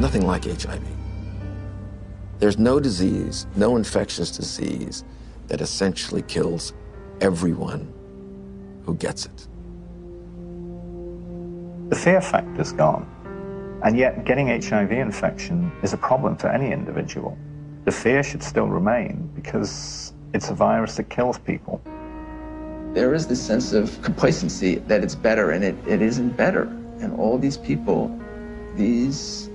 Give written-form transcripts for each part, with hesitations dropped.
nothing like HIV. There's no disease, no infectious disease that essentially kills everyone who gets it. The fear factor's gone, and yet getting HIV infection is a problem for any individual. The fear should still remain because it's a virus that kills people. There is this sense of complacency that it's better, and it isn't better. And all these people, these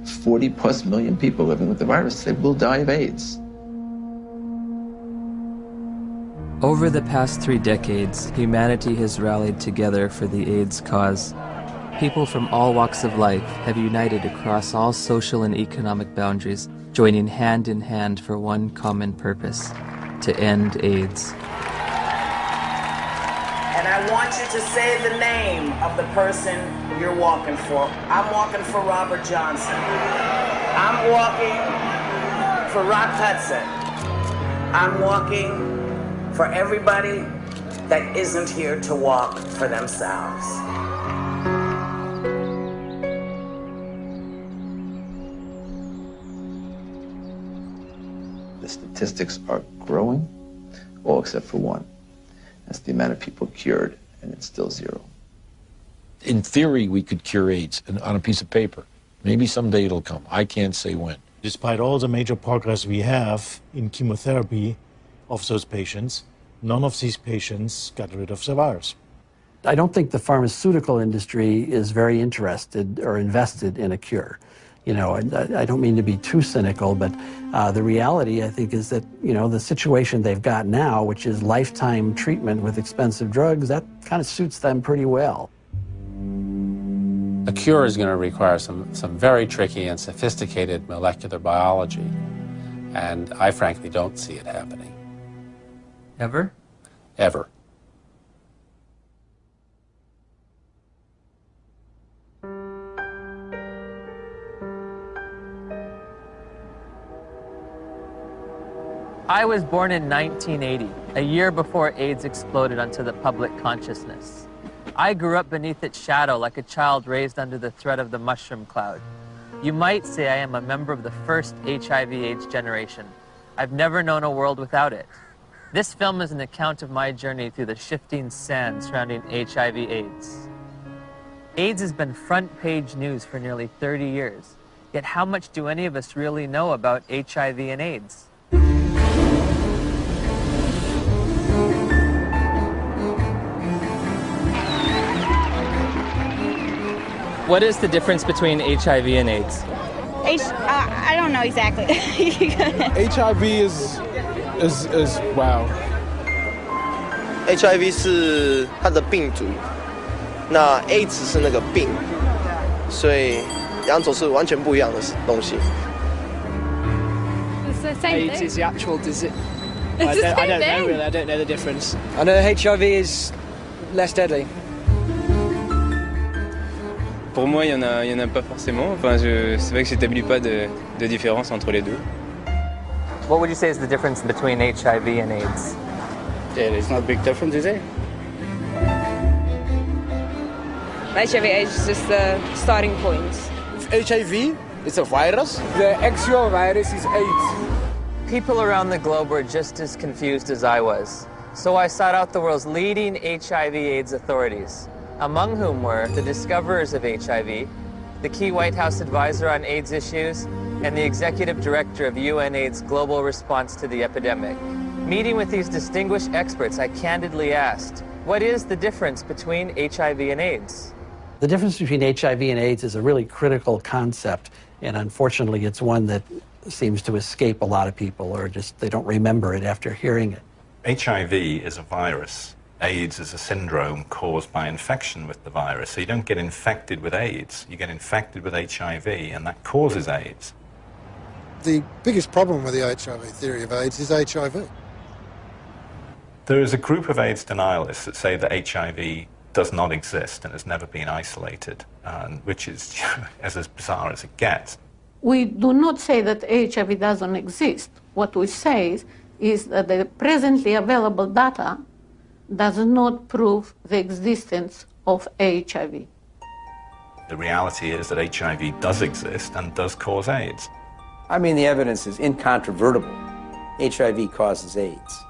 40+ million people living with the virus, they will die of AIDS. Over the past 3 decades, humanity has rallied together for the AIDS cause. People from all walks of life have united across all social and economic boundaries, joining hand in hand for one common purpose: to end AIDS. And I want you to say the name of the person you're walking for. I'm walking for Robert Johnson. I'm walking for Rock Hudson. I'm walking for everybody that isn't here to walk for themselves. The statistics are growing, all except for one. That's the amount of people cured, and it's still 0. In theory, we could cure AIDS on a piece of paper. Maybe someday it'll come. I can't say when. Despite all the major progress we have in chemotherapy of those patients, none of these patients got rid of the virus. I don't think the pharmaceutical industry is very interested or invested in a cure. You know, I don't mean to be too cynical, but the reality, I think, is that, you know, the situation they've got now, which is lifetime treatment with expensive drugs, that kind of suits them pretty well. A cure is going to require some very tricky and sophisticated molecular biology, and I frankly don't see it happening. Ever? Ever. I was born in 1980, a year before AIDS exploded onto the public consciousness. I grew up beneath its shadow like a child raised under the threat of the mushroom cloud. You might say I am a member of the first HIV/AIDS generation. I've never known a world without it. This film is an account of my journey through the shifting sand surrounding HIV/AIDS. AIDS has been front-page news for nearly 30 years. Yet how much do any of us really know about HIV and AIDS? What is the difference between HIV and AIDS? I don't know exactly. HIV is wow. HIV 是它的病毒，那 AIDS 是那个病，所以两种是完全不一样的东西。It's the same AIDS thing. is the actual disease. It's the same I don't thing. know really. I don't know the difference. I know HIV is less deadly. Pour moi, il y en a pas forcément. Enfin, c'est vrai que j'établis pas de différence entre les deux. What would you say is the difference between HIV and AIDS? Yeah, it's not a big difference, is it? HIV/AIDS is just the starting point. HIV is a virus. The actual virus is AIDS. People around the globe were just as confused as I was. So I sought out the world's leading HIV/AIDS authorities, among whom were the discoverers of HIV, the key White House advisor on AIDS issues, and the executive director of UNAIDS' global response to the epidemic. Meeting with these distinguished experts, I candidly asked, what is the difference between HIV and AIDS? The difference between HIV and AIDS is a really critical concept, and unfortunately it's one that seems to escape a lot of people, or just they don't remember it after hearing it. HIV is a virus. AIDS is a syndrome caused by infection with the virus. So you don't get infected with AIDS, you get infected with HIV, and that causes AIDS. The biggest problem with the HIV theory of AIDS is HIV. There is a group of AIDS denialists that say that HIV does not exist and has never been isolated, which is as bizarre as it gets. We do not say that HIV doesn't exist. What we say is that the presently available data does not prove the existence of HIV. The reality is that HIV does exist and does cause AIDS. I mean, the evidence is incontrovertible. HIV causes AIDS.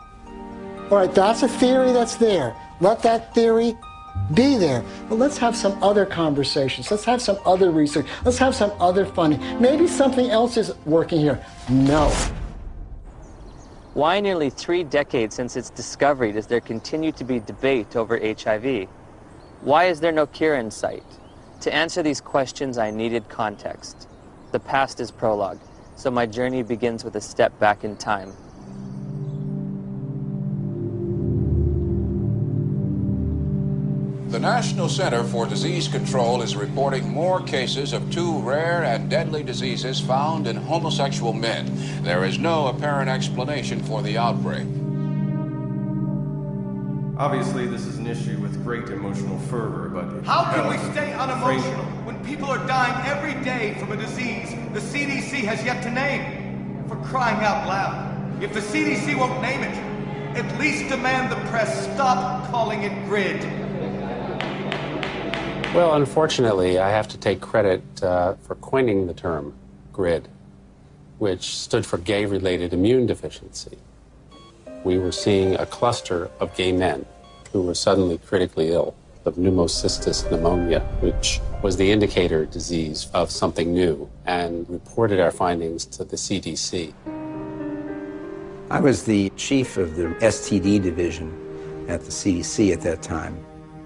All right, that's a theory that's there. Let that theory be there. But let's have some other conversations. Let's have some other research. Let's have some other funding. Maybe something else is working here. No. Why nearly 3 decades since its discovery does there continue to be debate over HIV? Why is there no cure in sight? To answer these questions, I needed context. The past is prologue, so my journey begins with a step back in time. The National Center for Disease Control is reporting more cases of 2 rare and deadly diseases found in homosexual men. There is no apparent explanation for the outbreak. Obviously, this is an issue with great emotional fervor, but... How can we stay unemotional when people are dying every day from a disease the CDC has yet to name? For crying out loud, if the CDC won't name it, at least demand the press stop calling it GRID. Well, unfortunately, I have to take credit for coining the term GRID, which stood for gay-related immune deficiency. We were seeing a cluster of gay men who were suddenly critically ill of pneumocystis pneumonia, which was the indicator disease of something new, and reported our findings to the CDC. I was the chief of the STD division at the CDC at that time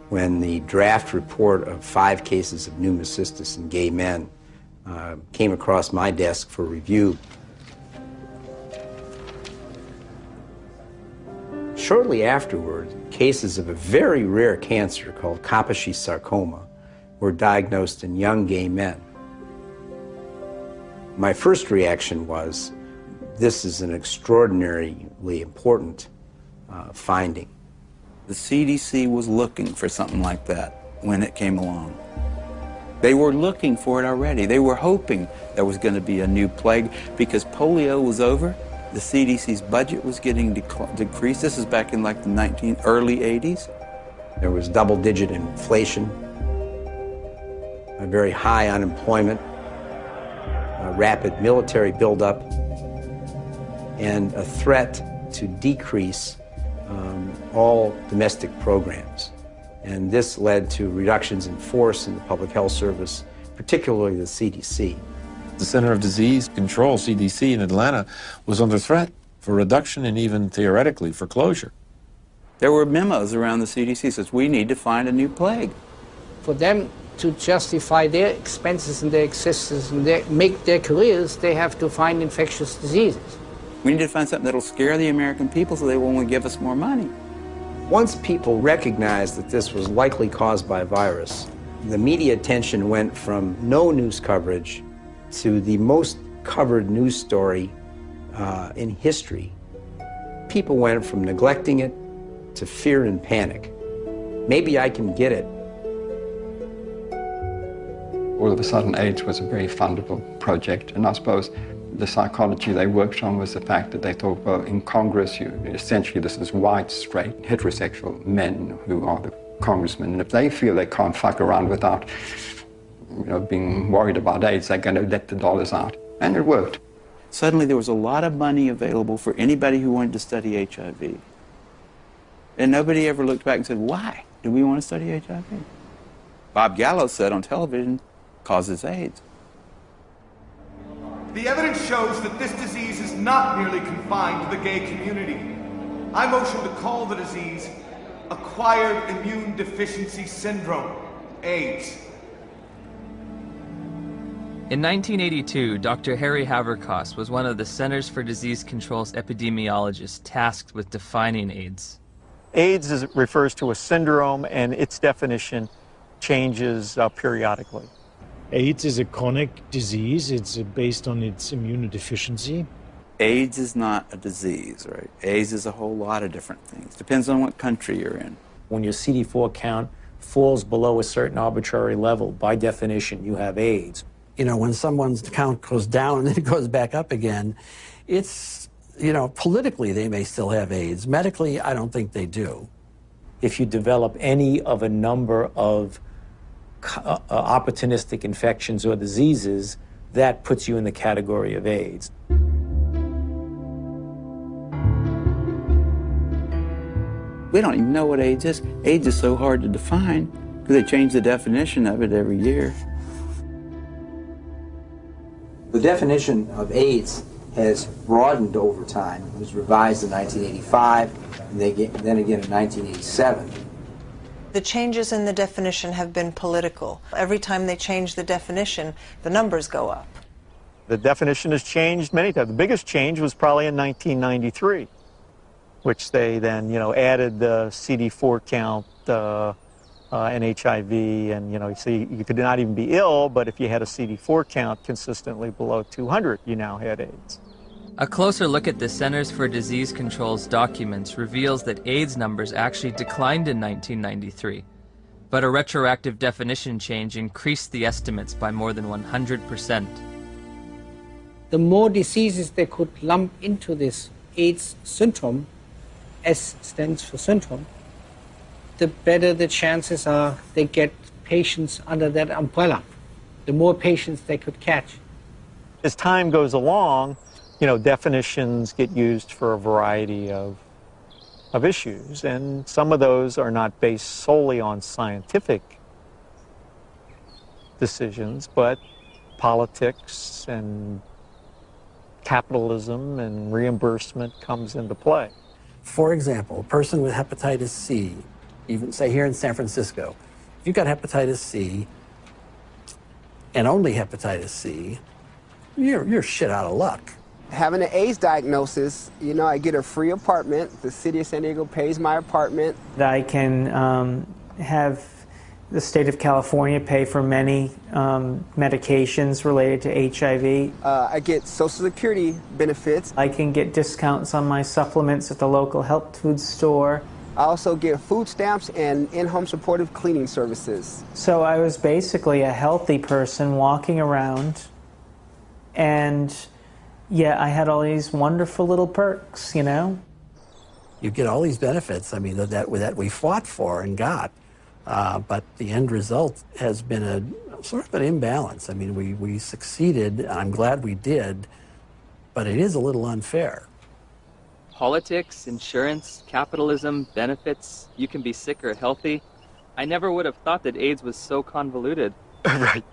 when the draft report of 5 cases of pneumocystis in gay men came across my desk for review. Shortly afterward, cases of a very rare cancer called Kaposi sarcoma were diagnosed in young gay men. My first reaction was, this is an extraordinarily important finding. The CDC was looking for something like that when it came along. They were looking for it already. They were hoping there was going to be a new plague because polio was over. The CDC's budget was getting decreased. This is back in like the early 80s. There was double-digit inflation, a very high unemployment, a rapid military buildup, and a threat to decrease all domestic programs. And this led to reductions in force in the public health service, particularly the CDC. The Center of Disease Control, CDC, in Atlanta was under threat for reduction and even theoretically for closure. There were memos around the CDC that says, we need to find a new plague. For them to justify their expenses and their existence and make their careers, they have to find infectious diseases. We need to find something that'll scare the American people so they will only give us more money. Once people recognized that this was likely caused by a virus, the media attention went from no news coverage to the most covered news story in history. People went from neglecting it to fear and panic. Maybe I can get it. All of a sudden, AIDS was a very fundable project, and I suppose the psychology they worked on was the fact that they thought, well, in Congress, essentially this is white, straight, heterosexual men who are the congressmen, and if they feel they can't fuck around without being worried about AIDS, they're going to let the dollars out. And it worked. Suddenly there was a lot of money available for anybody who wanted to study HIV. And nobody ever looked back and said, why do we want to study HIV? Bob Gallo said on television, causes AIDS. The evidence shows that this disease is not merely confined to the gay community. I motion to call the disease Acquired Immune Deficiency Syndrome, AIDS. In 1982, Dr. Harry Haverkos was one of the Centers for Disease Control's epidemiologists tasked with defining AIDS. AIDS refers to a syndrome, and its definition changes periodically. AIDS is a chronic disease. It's based on its immunodeficiency. AIDS is not a disease, right? AIDS is a whole lot of different things. Depends on what country you're in. When your CD4 count falls below a certain arbitrary level, by definition, you have AIDS. You know, when someone's count goes down and then it goes back up again, it's, politically they may still have AIDS. Medically, I don't think they do. If you develop any of a number of opportunistic infections or diseases, that puts you in the category of AIDS. We don't even know what AIDS is. AIDS is so hard to define because they change the definition of it every year. The definition of AIDS has broadened over time. It was revised in 1985, and then again in 1987. The changes in the definition have been political. Every time they change the definition, the numbers go up. The definition has changed many times. The biggest change was probably in 1993, which they then, added the CD4 count and HIV, and, so you could not even be ill, but if you had a CD4 count consistently below 200, you now had AIDS. A closer look at the Centers for Disease Control's documents reveals that AIDS numbers actually declined in 1993, but a retroactive definition change increased the estimates by more than 100%. The more diseases they could lump into this AIDS syndrome, S stands for syndrome, the better the chances are they get patients under that umbrella, the more patients they could catch. As time goes along, definitions get used for a variety of issues, and some of those are not based solely on scientific decisions, but politics and capitalism and reimbursement comes into play. For example, a person with hepatitis C, even say here in San Francisco, if you've got hepatitis C and only hepatitis C, you're shit out of luck. Having an AIDS diagnosis, I get a free apartment. The city of San Diego pays my apartment. I can have the state of California pay for many medications related to HIV. I get Social Security benefits. I can get discounts on my supplements at the local health food store. I also get food stamps and in-home supportive cleaning services. So I was basically a healthy person walking around, and yeah, I had all these wonderful little perks, You get all these benefits, that we fought for and got. But the end result has been a sort of an imbalance. We succeeded, I'm glad we did, but it is a little unfair. Politics, insurance, capitalism, benefits, you can be sick or healthy. I never would have thought that AIDS was so convoluted. Right.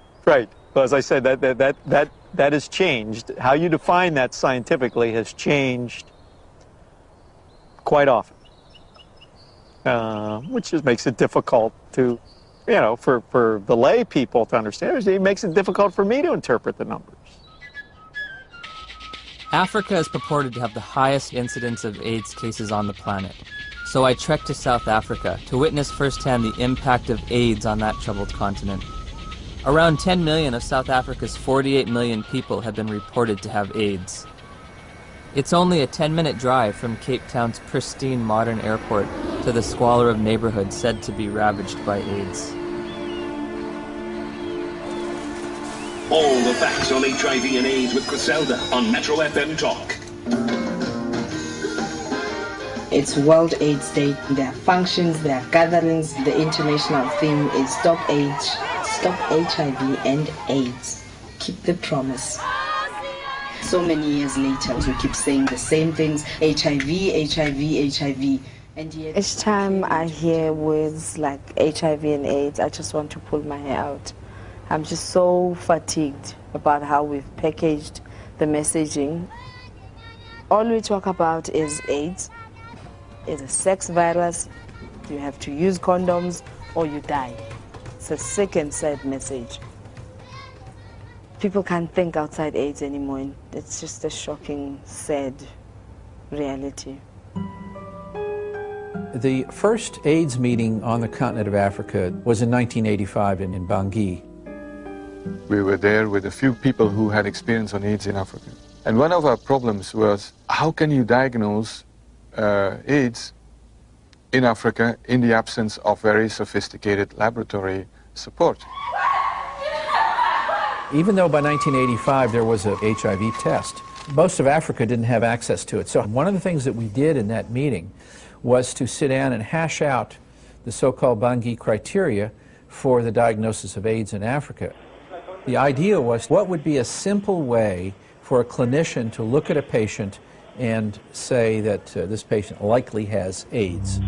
Well, as I said, that has changed. How you define that scientifically has changed quite often. Which just makes it difficult to, for the lay people to understand. It makes it difficult for me to interpret the numbers. Africa is purported to have the highest incidence of AIDS cases on the planet. So I trekked to South Africa to witness firsthand the impact of AIDS on that troubled continent. Around 10 million of South Africa's 48 million people have been reported to have AIDS. It's only a 10-minute drive from Cape Town's pristine modern airport to the squalor of neighborhoods said to be ravaged by AIDS. All the facts on HIV and AIDS with Griselda on Metro FM Talk. It's World AIDS Day. There are functions, there are gatherings. The international theme is Stop AIDS, Stop HIV and AIDS. Keep the promise. So many years later, we keep saying the same things, HIV, HIV, HIV. And yet each time I hear words like HIV and AIDS, I just want to pull my hair out. I'm just so fatigued about how we've packaged the messaging. All we talk about is AIDS. It's a sex virus. You have to use condoms or you die. It's a sick and sad message. People can't think outside AIDS anymore. It's just a shocking, sad reality. The first AIDS meeting on the continent of Africa was in 1985 in Bangui. We were there with a few people who had experience on AIDS in Africa. And one of our problems was, how can you diagnose AIDS in Africa in the absence of very sophisticated laboratory support? Even though by 1985 there was a HIV test, most of Africa didn't have access to it. So one of the things that we did in that meeting was to sit down and hash out the so-called Bangui criteria for the diagnosis of AIDS in Africa. The idea was, what would be a simple way for a clinician to look at a patient and say that this patient likely has AIDS?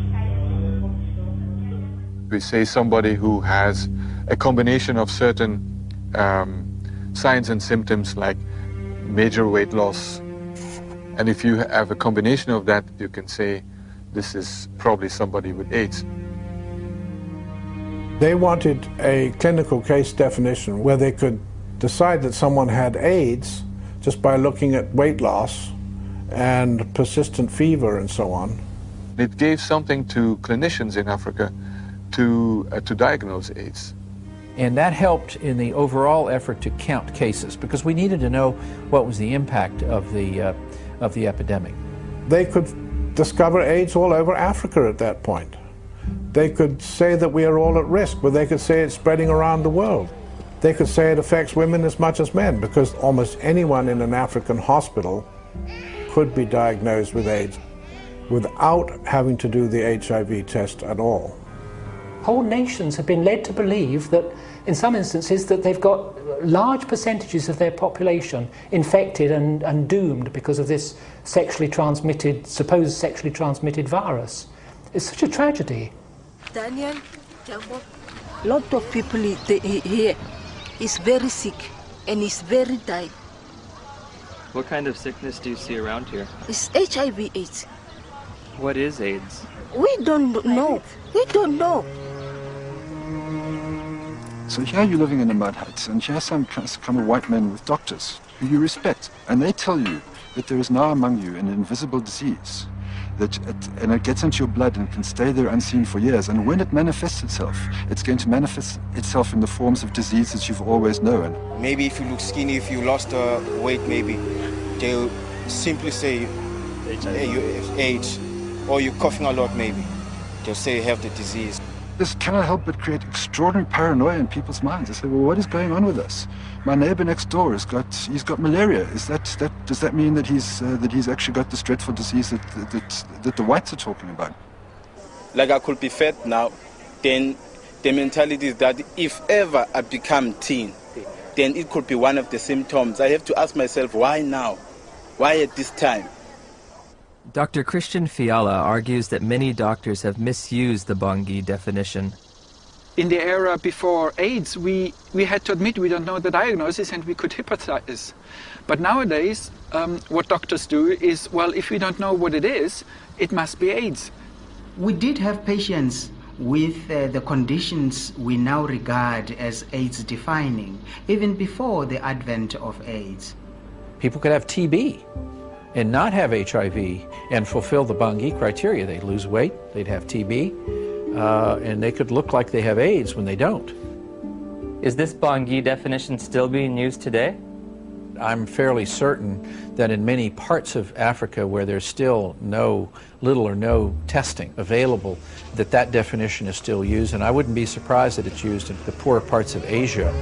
We say somebody who has a combination of certain signs and symptoms like major weight loss. And if you have a combination of that, you can say this is probably somebody with AIDS. They wanted a clinical case definition where they could decide that someone had AIDS just by looking at weight loss and persistent fever and so on. It gave something to clinicians in Africa to diagnose AIDS. And that helped in the overall effort to count cases, because we needed to know what was the impact of the epidemic. They could discover AIDS all over Africa at that point. They could say that we are all at risk, but they could say it's spreading around the world. They could say it affects women as much as men, because almost anyone in an African hospital could be diagnosed with AIDS without having to do the HIV test at all. Whole nations have been led to believe that, in some instances, that they've got large percentages of their population infected and doomed because of this supposed sexually transmitted virus. It's such a tragedy. Daniel, a lot of people here is very sick and is very dying. What kind of sickness do you see around here? It's HIV/AIDS. What is AIDS? We don't know. We don't know. So here you're living in a mud hut, and here's some kind of white men with doctors who you respect, and they tell you that there is now among you an invisible disease, and it gets into your blood and can stay there unseen for years, and when it manifests itself, it's going to manifest itself in the forms of disease that you've always known. Maybe if you look skinny, if you lost weight, maybe they'll simply say hey, you have AIDS, or you're coughing a lot, maybe they'll say you have the disease. This cannot help but create extraordinary paranoia in people's minds. They say, well, what is going on with us? My neighbor next door he's got malaria. Does that mean that he's actually got this dreadful disease that the whites are talking about? Like I could be fat now, then the mentality is that if ever I become teen, then it could be one of the symptoms. I have to ask myself, why now? Why at this time? Dr. Christian Fiala argues that many doctors have misused the Bangui definition. In the era before AIDS, we had to admit we don't know the diagnosis and we could hypothesize. But nowadays, what doctors do is, well, if we don't know what it is, it must be AIDS. We did have patients with the conditions we now regard as AIDS defining, even before the advent of AIDS. People could have TB and not have HIV and fulfill the Bangui criteria. They'd lose weight, they'd have TB, and they could look like they have AIDS when they don't. Is this Bangui definition still being used today? I'm fairly certain that in many parts of Africa where there's still little or no testing available, that definition is still used, and I wouldn't be surprised that it's used in the poorer parts of Asia.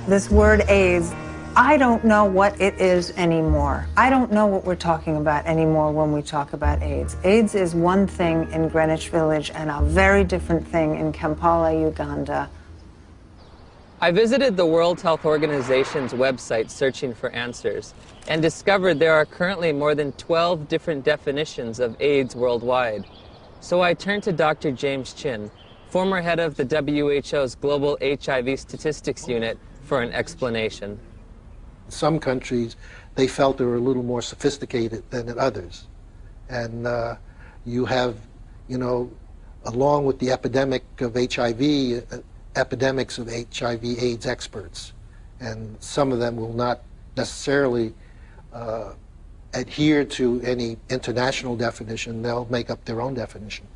This word AIDS, I don't know what it is anymore. I don't know what we're talking about anymore when we talk about AIDS. AIDS is one thing in Greenwich Village and a very different thing in Kampala, Uganda. I visited the World Health Organization's website searching for answers and discovered there are currently more than 12 different definitions of AIDS worldwide. So I turned to Dr. James Chin, former head of the WHO's Global HIV Statistics Unit, for an explanation. Some countries, they felt they were a little more sophisticated than in others. And you have, along with the epidemic of HIV, epidemics of HIV/AIDS experts. And some of them will not necessarily adhere to any international definition. They'll make up their own definition.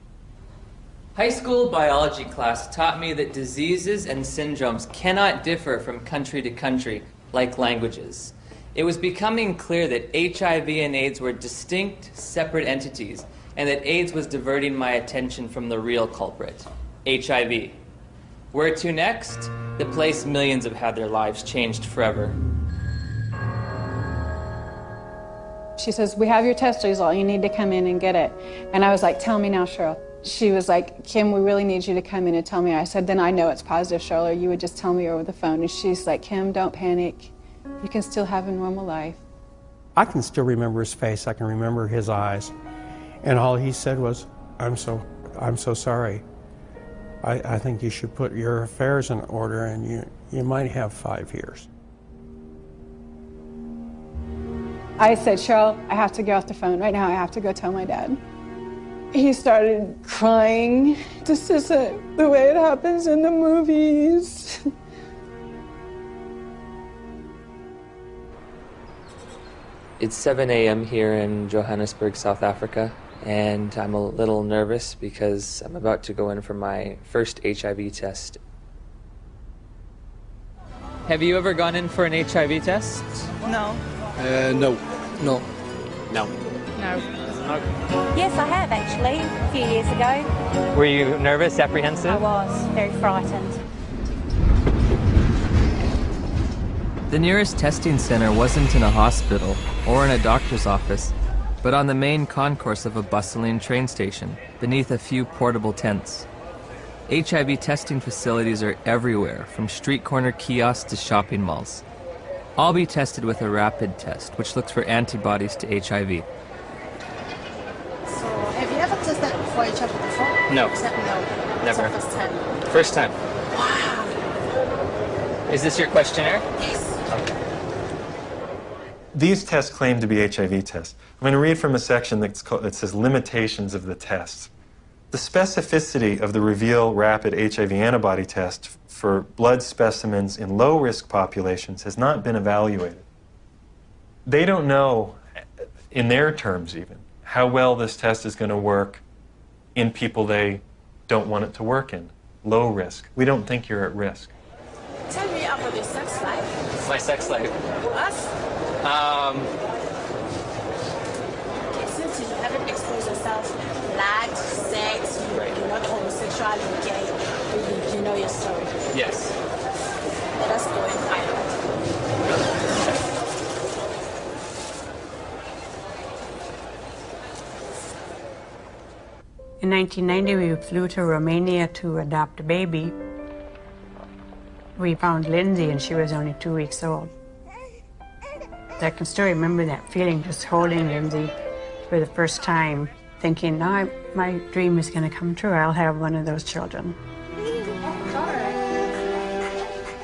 High school biology class taught me that diseases and syndromes cannot differ from country to country like languages. It was becoming clear that HIV and AIDS were distinct, separate entities, and that AIDS was diverting my attention from the real culprit, HIV. Where to next? The place millions have had their lives changed forever. She says, we have your test result, you need to come in and get it. And I was like, tell me now, Cheryl. She was like, Kim, we really need you to come in and tell me. I said, then I know it's positive, Charlotte. You would just tell me over the phone. And she's like, Kim, don't panic. You can still have a normal life. I can still remember his face. I can remember his eyes. And all he said was, I'm so sorry. I think you should put your affairs in order, and you might have 5 years. I said, Cheryl, I have to get off the phone right now. I have to go tell my dad. He started crying. This isn't the way it happens in the movies. It's 7 a.m. here in Johannesburg, South Africa, and I'm a little nervous because I'm about to go in for my first HIV test. Have you ever gone in for an HIV test? No. No. No. No. No. Yes, I have actually, a few years ago. Were you nervous, apprehensive? I was, very frightened. The nearest testing center wasn't in a hospital or in a doctor's office, but on the main concourse of a bustling train station, beneath a few portable tents. HIV testing facilities are everywhere, from street corner kiosks to shopping malls. I'll be tested with a rapid test, which looks for antibodies to HIV. So, have you ever tested for HIV before? No. Except no. Never. It's the first time. First time. Wow. Is this your questionnaire? Yes. Okay. These tests claim to be HIV tests. I'm going to read from a section that says limitations of the tests. The specificity of the Reveal Rapid HIV Antibody Test for blood specimens in low-risk populations has not been evaluated. They don't know, in their terms even, how well this test is going to work in people they don't want it to work in, low risk. We don't think you're at risk. Tell me about your sex life. My sex life? Us? Since you haven't exposed yourself, blood, sex, you're not homosexual, you're gay, you know your story. Yes. Let us go and find out. In 1990, we flew to Romania to adopt a baby. We found Lindsay, and she was only 2 weeks old. I can still remember that feeling, just holding Lindsay for the first time, thinking, now my dream is going to come true. I'll have one of those children.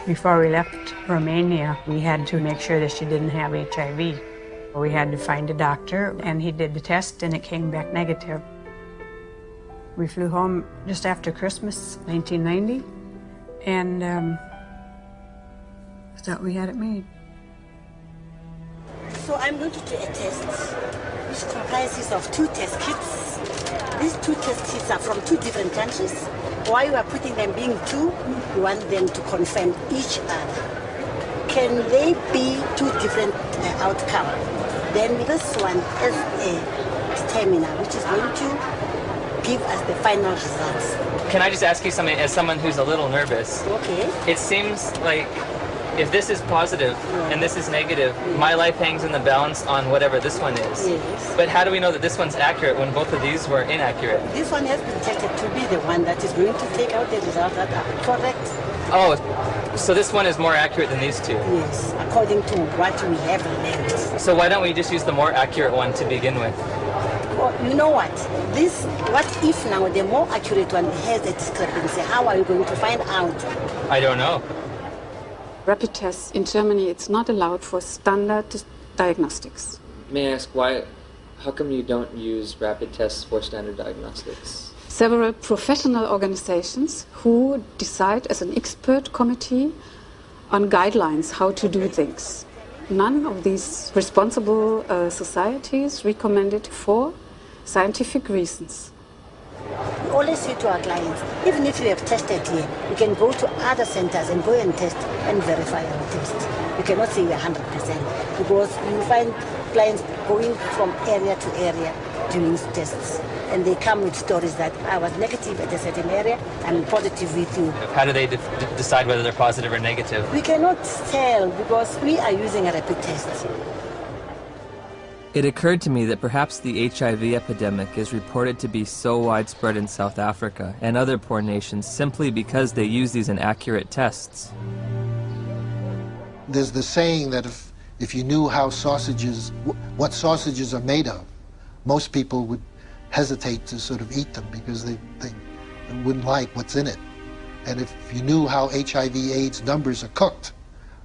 Before we left Romania, we had to make sure that she didn't have HIV. We had to find a doctor, and he did the test, and it came back negative. We flew home just after Christmas, 1990, and thought we had it made. So I'm going to do a test which comprises of 2 test kits. These 2 test kits are from 2 different countries. Why you are putting them being 2, you want them to confirm each other. Can they be 2 different outcomes? Then this one is a stamina, which is going to give us the final results. Can I just ask you something, as someone who's a little nervous? Okay. It seems like if this is positive and this is negative, my life hangs in the balance on whatever this one is. Yes. But how do we know that this one's accurate when both of these were inaccurate? This one has been tested to be the one that is going to take out the results that are correct. Oh, so this one is more accurate than these 2? Yes, according to what we have learned. So why don't we just use the more accurate one to begin with? Well, you know what? What if now the more accurate one has a discrepancy? How are you going to find out? I don't know. Rapid tests in Germany, it's not allowed for standard diagnostics. May I ask why? How come you don't use rapid tests for standard diagnostics? Several professional organizations who decide as an expert committee on guidelines how to do things. None of these responsible societies recommend it for scientific reasons. We always say to our clients, even if you have tested here, you can go to other centers and go and test and verify our test. You cannot say we're 100% because you find clients going from area to area doing tests. And they come with stories that I was negative at a certain area, I'm positive with you. How do they decide whether they're positive or negative? We cannot tell because we are using a rapid test. It occurred to me that perhaps the HIV epidemic is reported to be so widespread in South Africa and other poor nations simply because they use these inaccurate tests. There's the saying that if you knew how sausages, what sausages are made of, most people would hesitate to sort of eat them because they wouldn't like what's in it. And if you knew how HIV/AIDS numbers are cooked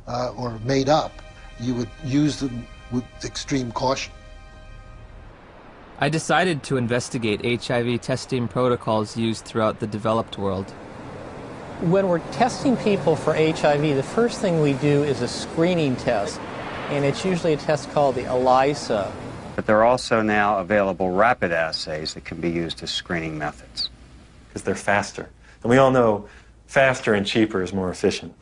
or made up, you would use them with extreme caution. I decided to investigate HIV testing protocols used throughout the developed world. When we're testing people for HIV, the first thing we do is a screening test, and it's usually a test called the ELISA. But there are also now available rapid assays that can be used as screening methods. Because they're faster. And we all know faster and cheaper is more efficient.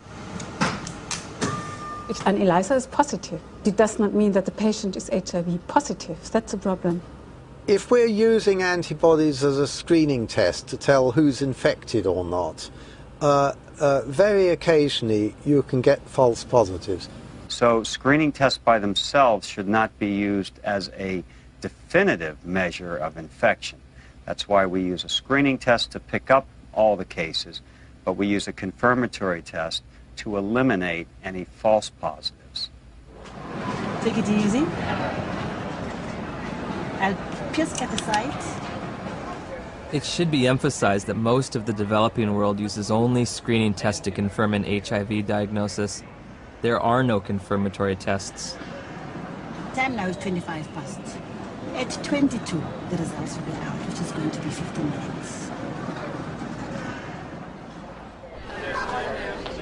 If an ELISA is positive, it does not mean that the patient is HIV positive. That's a problem. If we're using antibodies as a screening test to tell who's infected or not, very occasionally you can get false positives. So screening tests by themselves should not be used as a definitive measure of infection. That's why we use a screening test to pick up all the cases, but we use a confirmatory test to eliminate any false positives. Take it easy. I'll just at the side. It should be emphasized that most of the developing world uses only screening tests to confirm an HIV diagnosis. There are no confirmatory tests. Time now is 25 past. At 22, the results will be out, which is going to be 15 minutes.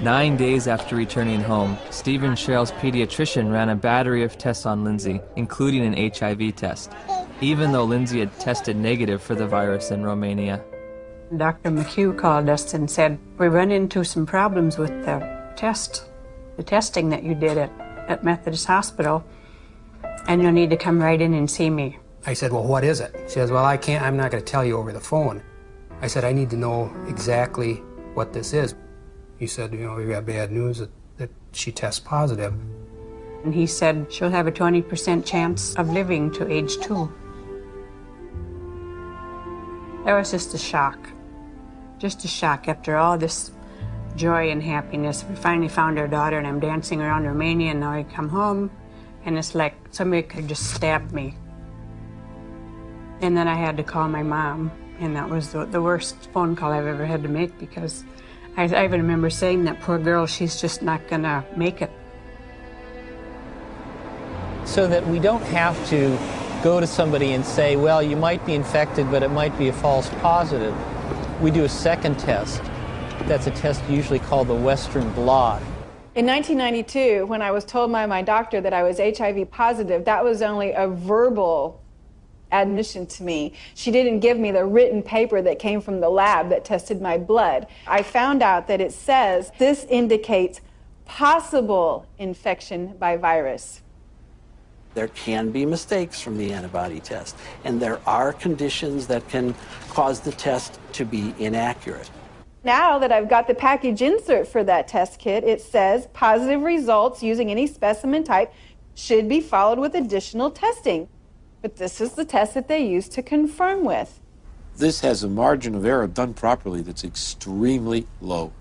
9 days after returning home, Steve and Cheryl's pediatrician ran a battery of tests on Lindsay, including an HIV test, even though Lindsay had tested negative for the virus in Romania. Dr. McHugh called us and said, we run into some problems with the testing that you did at Methodist Hospital, and you'll need to come right in and see me. I said, well, what is it? She says, well, I'm not going to tell you over the phone. I said, I need to know exactly what this is. He said, we got bad news that she tests positive. And he said she'll have a 20% chance of living to age 2. That was just a shock. Just a shock after all this joy and happiness. We finally found our daughter, and I'm dancing around Romania, and now I come home, and it's like somebody could just stab me. And then I had to call my mom, and that was the worst phone call I've ever had to make, because I even remember saying, that poor girl, she's just not gonna make it. So that we don't have to go to somebody and say, well, you might be infected, but it might be a false positive. We do a second test. That's a test usually called the Western blot. In 1992, when I was told by my doctor that I was HIV positive, that was only a verbal admission to me. She didn't give me the written paper that came from the lab that tested my blood. I found out that it says this indicates possible infection by virus. There can be mistakes from the antibody test, and there are conditions that can cause the test to be inaccurate. Now that I've got the package insert for that test kit, it says positive results using any specimen type should be followed with additional testing. But this is the test that they use to confirm with. This has a margin of error done properly that's extremely low.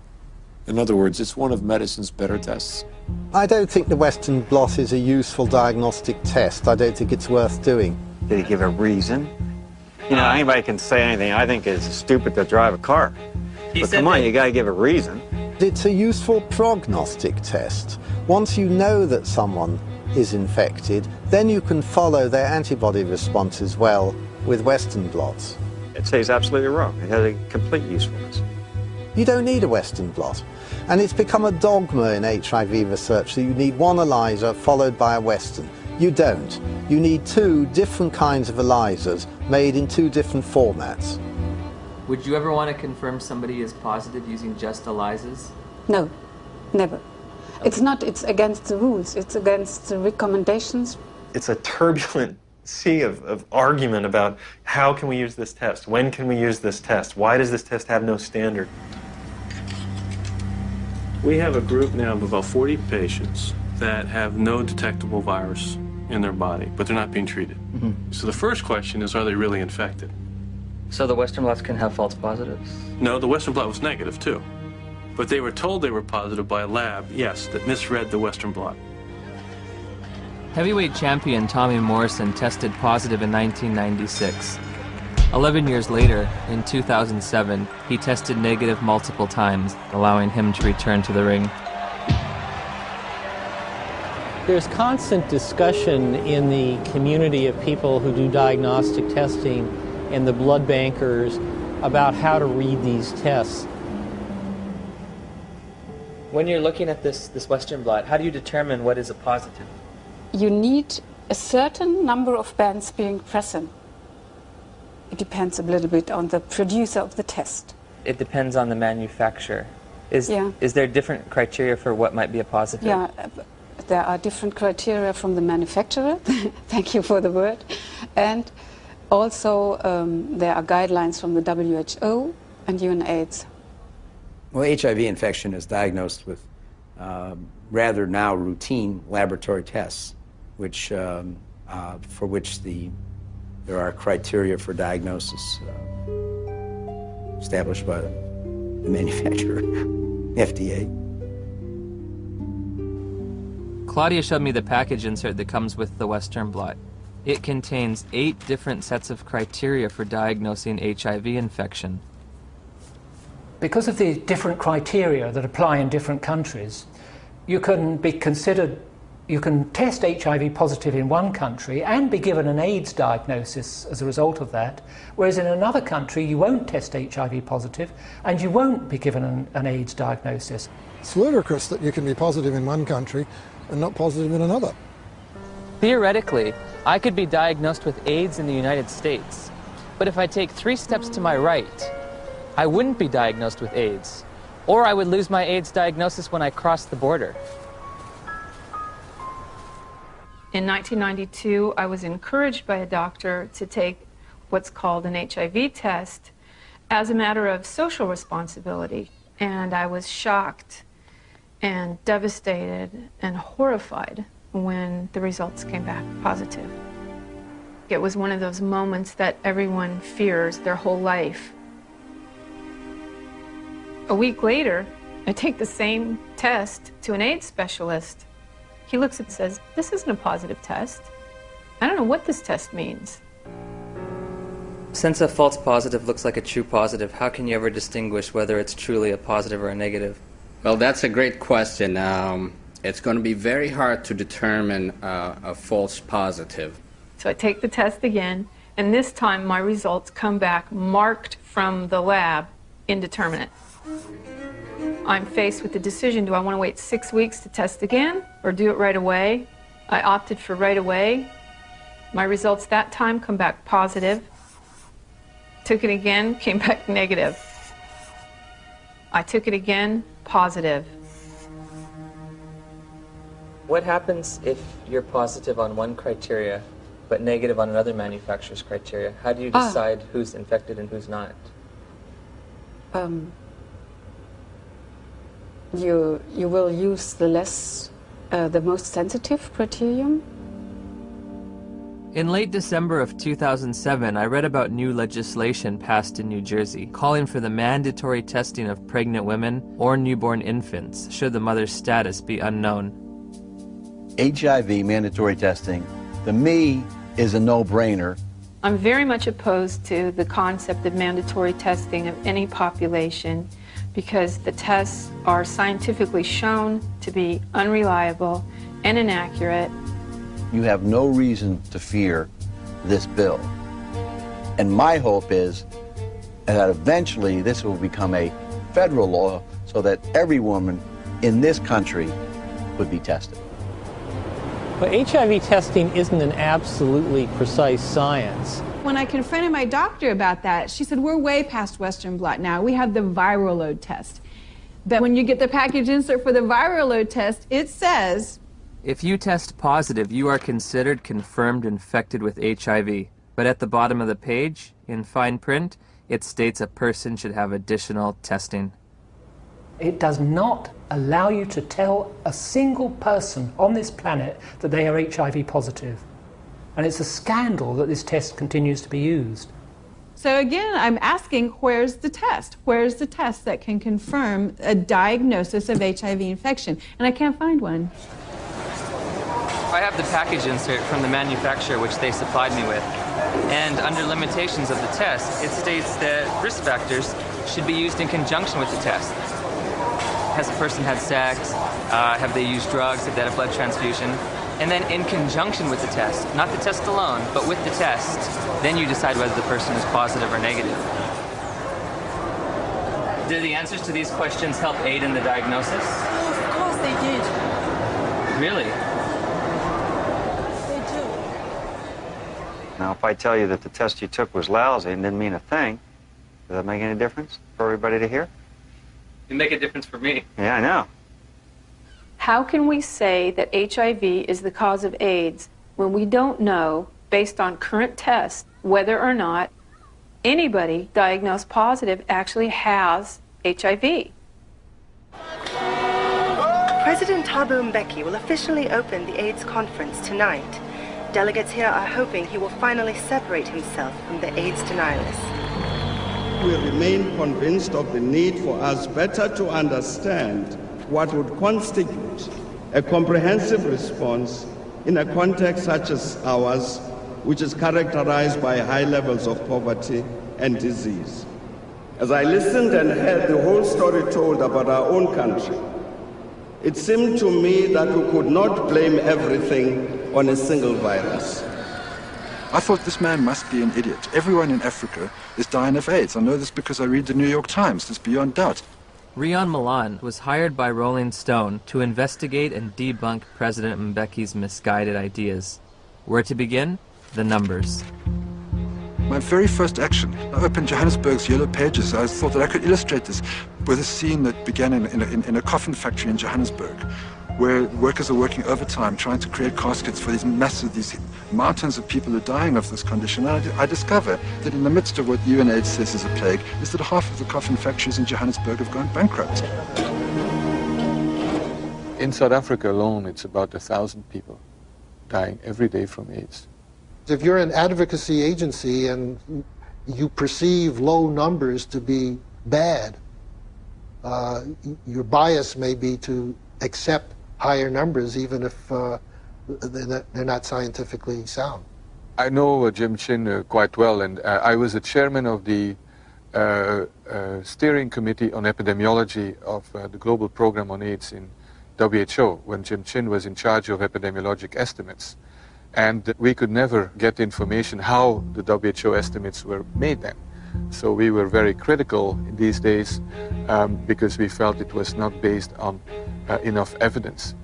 In other words, it's one of medicine's better tests. I don't think the Western blot is a useful diagnostic test. I don't think it's worth doing. Did he give a reason? You know, anybody can say anything. I think it's stupid to drive a car. But come on, you got to give a reason. It's a useful prognostic test. Once you know that someone is infected, then you can follow their antibody responses well with Western blots. I'd say he's absolutely wrong. It has a complete usefulness. You don't need a Western blot. And it's become a dogma in HIV research that you need one ELISA followed by a Western. You don't. You need 2 different kinds of ELISAs made in 2 different formats. Would you ever want to confirm somebody is positive using just ELISAs? No, never. It's against the rules. It's against the recommendations. It's a turbulent sea of argument about how can we use this test? When can we use this test? Why does this test have no standard? We have a group now of about 40 patients that have no detectable virus. in their body, but they're not being treated. So the first question is, are they really infected? So the Western blots can have false positives? No, the Western blot was negative too. But they were told they were positive by a lab, yes, that misread the Western blot. Heavyweight champion Tommy Morrison tested positive in 1996. 11 years later, in 2007, he tested negative multiple times, allowing him to return to the ring. There's constant discussion in the community of people who do diagnostic testing and the blood bankers about how to read these tests. When you're looking at this Western blot, how do you determine what is a positive? You need a certain number of bands being present. It depends a little bit on the producer of the test. It depends on the manufacturer. Is there different criteria for what might be a positive? Yeah, there are different criteria from the manufacturer. Thank you for the word. And also there are guidelines from the WHO and UNAIDS. Well, HIV infection is diagnosed with rather now routine laboratory tests, which for which there are criteria for diagnosis established by the manufacturer, FDA. Claudia showed me the package insert that comes with the Western blot. It contains 8 different sets of criteria for diagnosing HIV infection. Because of the different criteria that apply in different countries, you can test HIV positive in one country and be given an AIDS diagnosis as a result of that, whereas in another country you won't test HIV positive and you won't be given an AIDS diagnosis. It's ludicrous that you can be positive in one country and not positive in another. Theoretically, I could be diagnosed with AIDS in the United States, but if I take 3 steps to my right, I wouldn't be diagnosed with AIDS, or I would lose my AIDS diagnosis when I cross the border. In 1992, I was encouraged by a doctor to take what's called an HIV test as a matter of social responsibility, and I was shocked and devastated and horrified when the results came back positive. It was one of those moments that everyone fears their whole life. A week later, I take the same test to an AIDS specialist. He looks and says, "This isn't a positive test. I don't know what this test means." Since a false positive looks like a true positive, how can you ever distinguish whether it's truly a positive or a negative? Well, that's a great question. It's going to be very hard to determine a false positive. So I take the test again, and this time my results come back marked from the lab, indeterminate. I'm faced with the decision, do I want to wait 6 weeks to test again or do it right away? I opted for right away. My results that time come back positive. Took it again, came back negative. I took it again, positive. What happens if you're positive on one criteria but negative on another manufacturer's criteria? How do you decide who's infected and who's not? You will use the most sensitive criterion. In late December of 2007, I read about new legislation passed in New Jersey calling for the mandatory testing of pregnant women or newborn infants should the mother's status be unknown. HIV mandatory testing, to me, is a no-brainer. I'm very much opposed to the concept of mandatory testing of any population because the tests are scientifically shown to be unreliable and inaccurate. You have no reason to fear this bill. And my hope is that eventually this will become a federal law so that every woman in this country would be tested. But HIV testing isn't an absolutely precise science. When I confronted my doctor about that, she said, we're way past Western blot now. We have the viral load test. But when you get the package insert for the viral load test, it says, if you test positive, you are considered confirmed infected with HIV. But at the bottom of the page, in fine print, it states a person should have additional testing. It does not allow you to tell a single person on this planet that they are HIV positive. And it's a scandal that this test continues to be used. So again, I'm asking, where's the test? Where's the test that can confirm a diagnosis of HIV infection? And I can't find one. I have the package insert from the manufacturer which they supplied me with. And under limitations of the test, it states that risk factors should be used in conjunction with the test. Has a person had sex? Have they used drugs? Have they had a blood transfusion? And then in conjunction with the test, not the test alone, but with the test, then you decide whether the person is positive or negative. Do the answers to these questions help aid in the diagnosis? Of course they did. Really? They do. Now, if I tell you that the test you took was lousy and didn't mean a thing, does that make any difference for everybody to hear? It'd make a difference for me. Yeah, I know. How can we say that HIV is the cause of AIDS when we don't know, based on current tests, whether or not anybody diagnosed positive actually has HIV? President Thabo Mbeki will officially open the AIDS conference tonight. Delegates here are hoping he will finally separate himself from the AIDS denialists. We remain convinced of the need for us better to understand what would constitute a comprehensive response in a context such as ours, which is characterized by high levels of poverty and disease. As I listened and heard the whole story told about our own country, it seemed to me that we could not blame everything on a single virus. I thought this man must be an idiot. Everyone in Africa is dying of AIDS. I know this because I read the New York Times. It's beyond doubt. Rion Milan was hired by Rolling Stone to investigate and debunk President Mbeki's misguided ideas. Where to begin? The numbers. My very first action, I opened Johannesburg's Yellow Pages. I thought that I could illustrate this with a scene that began in a coffin factory in Johannesburg, where workers are working overtime trying to create caskets for these mountains of people who are dying of this condition. And I discover that in the midst of what UNAIDS says is a plague, is that half of the coffin factories in Johannesburg have gone bankrupt. In South Africa alone, it's about 1,000 people dying every day from AIDS. If you're an advocacy agency and you perceive low numbers to be bad, your bias may be to accept higher numbers even if they're not scientifically sound. I know Jim Chin quite well, and I was the chairman of the steering committee on epidemiology of the global program on AIDS in WHO when Jim Chin was in charge of epidemiologic estimates. And we could never get information how the WHO estimates were made then. So we were very critical in these days because we felt it was not based on enough evidence.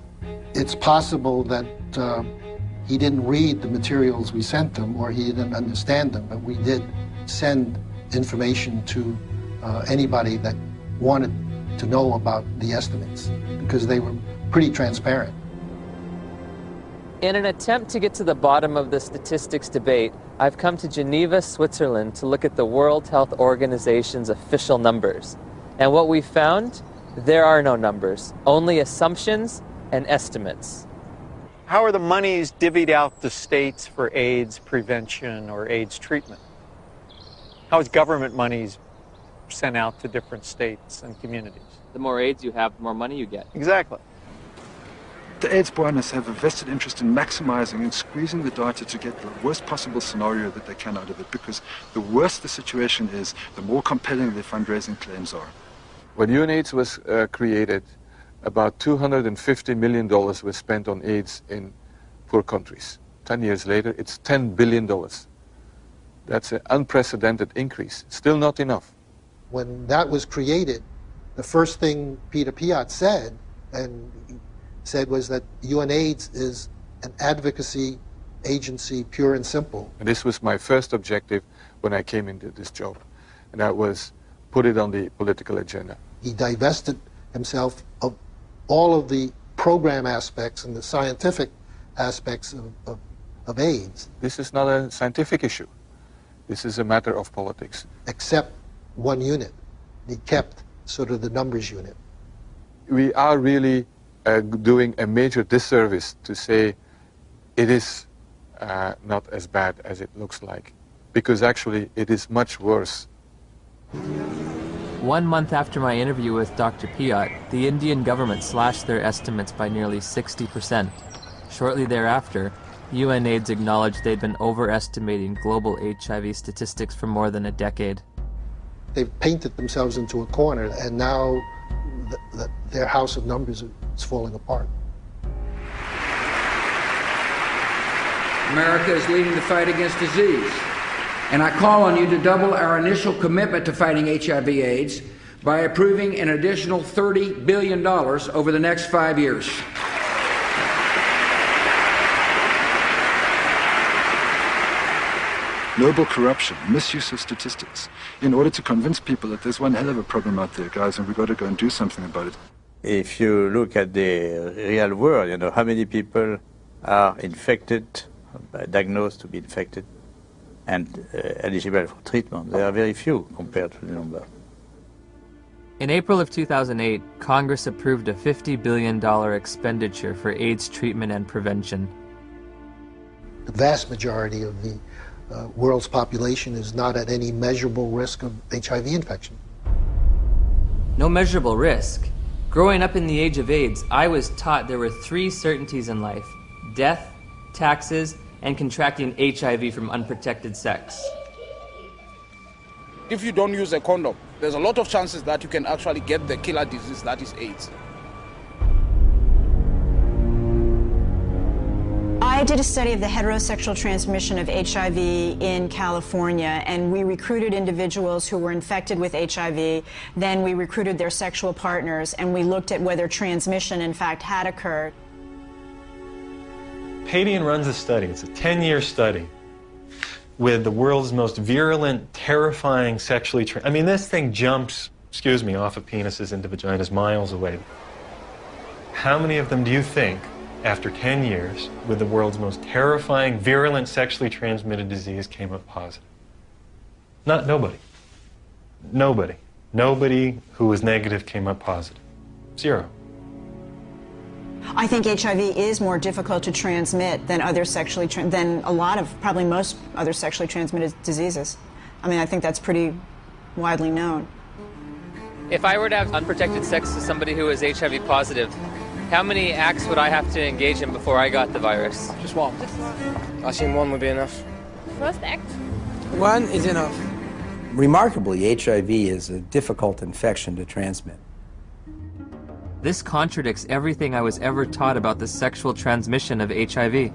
It's possible that he didn't read the materials we sent him or he didn't understand them, but we did send information to anybody that wanted to know about the estimates because they were pretty transparent. In an attempt to get to the bottom of the statistics debate, I've come to Geneva, Switzerland to look at the World Health Organization's official numbers. And what we found, there are no numbers, only assumptions and estimates. How are the monies divvied out to states for AIDS prevention or AIDS treatment? How is government monies sent out to different states and communities? The more AIDS you have, the more money you get. Exactly. The AIDS buoyaners have a vested interest in maximizing and squeezing the data to get the worst possible scenario that they can out of it, because the worse the situation is, the more compelling their fundraising claims are. When UNAIDS was created, about $250 million was spent on AIDS in poor countries. 10 years later, it's $10 billion. That's an unprecedented increase. Still not enough. When that was created, the first thing Peter Piot said was that UNAIDS is an advocacy agency, pure and simple. And this was my first objective when I came into this job, and that was put it on the political agenda. He divested himself of all of the program aspects and the scientific aspects of AIDS. This is not a scientific issue. This is a matter of politics. Except one unit. He kept sort of the numbers unit. we are really doing a major disservice to say it is not as bad as it looks like, because actually it is much worse. 1 month after my interview with Dr. Piot, the Indian government slashed their estimates by nearly 60%. Shortly thereafter, UNAIDS acknowledged they'd been overestimating global HIV statistics for more than a decade. They've painted themselves into a corner, and now their house of numbers is falling apart. America is leading the fight against disease, and I call on you to double our initial commitment to fighting HIV/AIDS by approving an additional $30 billion over the next 5 years. Global corruption, misuse of statistics, in order to convince people that there's one hell of a problem out there, guys, and we've got to go and do something about it. If you look at the real world, you know, how many people are infected, diagnosed to be infected, and eligible for treatment? There are very few compared to the number. In April of 2008, Congress approved a $50 billion expenditure for AIDS treatment and prevention. The vast majority of the world's population is not at any measurable risk of HIV infection. No measurable risk. Growing up in the age of AIDS, I was taught there were 3 certainties in life: death, taxes, and contracting HIV from unprotected sex. If you don't use a condom, there's a lot of chances that you can actually get the killer disease that is AIDS. I did a study of the heterosexual transmission of HIV in California, and we recruited individuals who were infected with HIV. Then we recruited their sexual partners, and we looked at whether transmission, in fact, had occurred. Padian runs a study. It's a 10-year study with the world's most virulent, terrifying sexually... I mean, this thing jumps, off of penises into vaginas miles away. How many of them do you think, after 10 years, with the world's most terrifying, virulent, sexually transmitted disease, came up positive? Nobody. Nobody. Nobody who was negative came up positive. 0. I think HIV is more difficult to transmit than than a lot of, probably most other sexually transmitted diseases. I mean, I think that's pretty widely known. If I were to have unprotected sex with somebody who is HIV positive, how many acts would I have to engage in before I got the virus? Just one. I assume one would be enough. First act? One is enough. Remarkably, HIV is a difficult infection to transmit. This contradicts everything I was ever taught about the sexual transmission of HIV.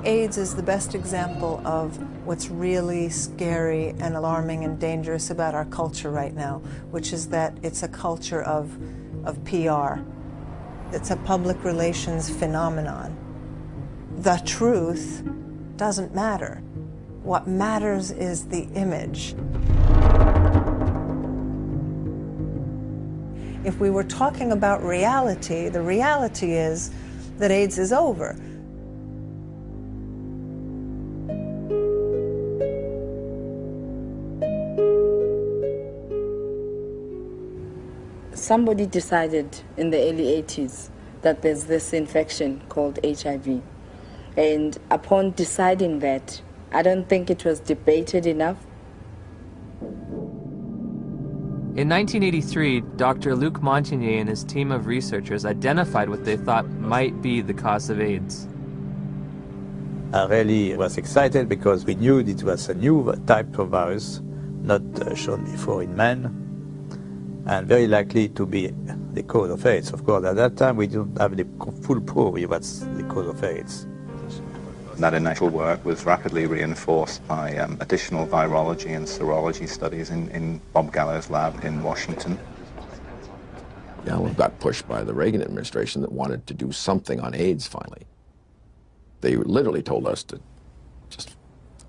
AIDS is the best example of what's really scary and alarming and dangerous about our culture right now, which is that it's a culture of PR. It's a public relations phenomenon. The truth doesn't matter. What matters is the image. If we were talking about reality, the reality is that AIDS is over. Somebody decided in the early 80s that there's this infection called HIV. And upon deciding that, I don't think it was debated enough. In 1983, Dr. Luc Montagnier and his team of researchers identified what they thought might be the cause of AIDS. I really was excited because we knew it was a new type of virus, not shown before in men, and very likely to be the cause of AIDS. Of course, at that time, we didn't have the full proof of what's the cause of AIDS. That initial work was rapidly reinforced by additional virology and serology studies in Bob Gallo's lab in Washington. Gallo got pushed by the Reagan administration that wanted to do something on AIDS finally. They literally told us to just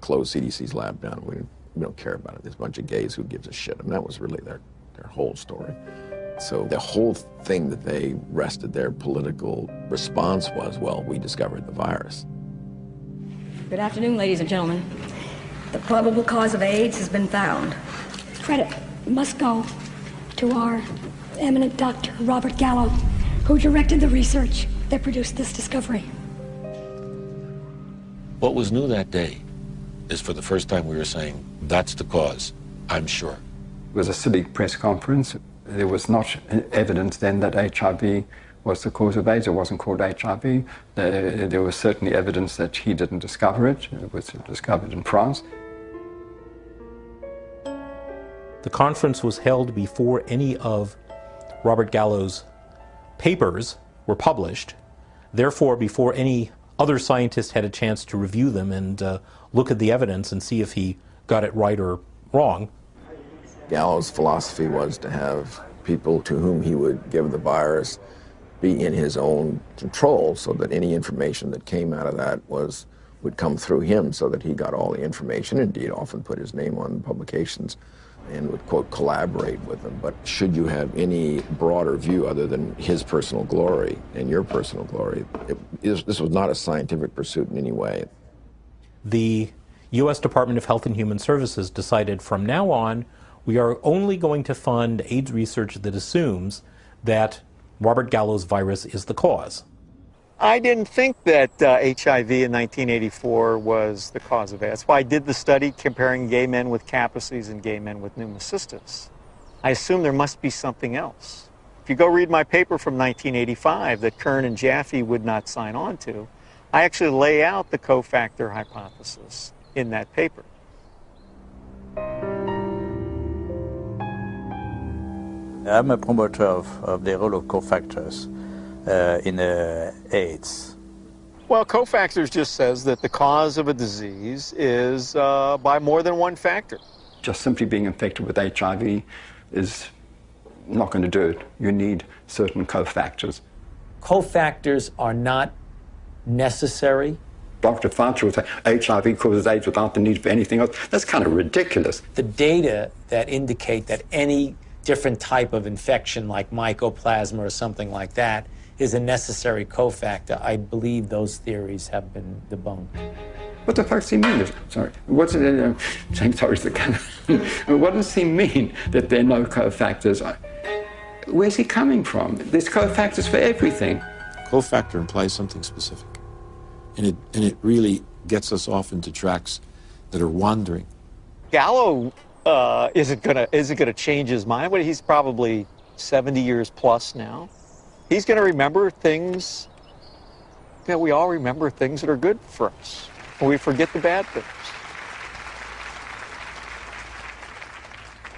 close CDC's lab down. We don't care about it. There's a bunch of gays, who gives a shit? I mean, that was really their whole story. So the whole thing that they rested their political response was, well, we discovered the virus. Good afternoon, ladies and gentlemen. The probable cause of AIDS has been found. Credit must go to our eminent Dr. Robert Gallo, who directed the research that produced this discovery. What was new that day is for the first time we were saying, that's the cause, I'm sure. It was a silly press conference. There was not evidence then that HIV was the cause of AIDS. It wasn't called HIV. There was certainly evidence that he didn't discover it. It was discovered in France. The conference was held before any of Robert Gallo's papers were published, therefore before any other scientist had a chance to review them and look at the evidence and see if he got it right or wrong. Gallo's philosophy was to have people to whom he would give the virus be in his own control, so that any information that came out of that would come through him, so that he got all the information. Indeed, often put his name on publications and would, quote, collaborate with them. But should you have any broader view other than his personal glory and your personal glory, this was not a scientific pursuit in any way. The U.S. Department of Health and Human Services decided from now on we are only going to fund AIDS research that assumes that Robert Gallo's virus is the cause. I didn't think that HIV in 1984 was the cause of AIDS. That's why I did the study comparing gay men with Kaposi's and gay men with pneumocystis. I assume there must be something else. If you go read my paper from 1985 that Kern and Jaffe would not sign on to, I actually lay out the cofactor hypothesis in that paper. I'm a promoter of the role of cofactors in AIDS. Well, cofactors just says that the cause of a disease is by more than one factor. Just simply being infected with HIV is not going to do it. You need certain cofactors. Cofactors are not necessary. Dr. Fauci would say HIV causes AIDS without the need for anything else. That's kind of ridiculous. The data that indicate that any different type of infection like mycoplasma or something like that is a necessary cofactor, I believe those theories have been debunked. What the fuck does he mean? Sorry. What's it? Saying sorry to the camera. What does he mean that there are no cofactors? Where's he coming from? There's cofactors for everything. Cofactor implies something specific. And it really gets us off into tracks that are wandering. Gallo isn't gonna change his mind. But he's probably 70 years plus now. He's gonna remember things that we all remember, things that are good for us. And we forget the bad things.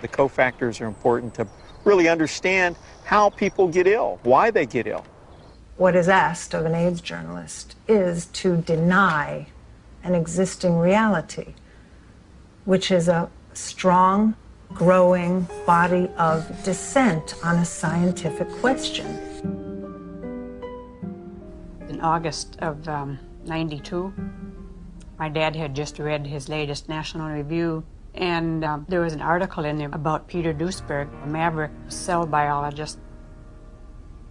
The cofactors are important to really understand how people get ill, why they get ill. What is asked of an AIDS journalist is to deny an existing reality, which is a strong, growing body of dissent on a scientific question. In August of '92, my dad had just read his latest National Review, and there was an article in there about Peter Duesberg, a maverick cell biologist.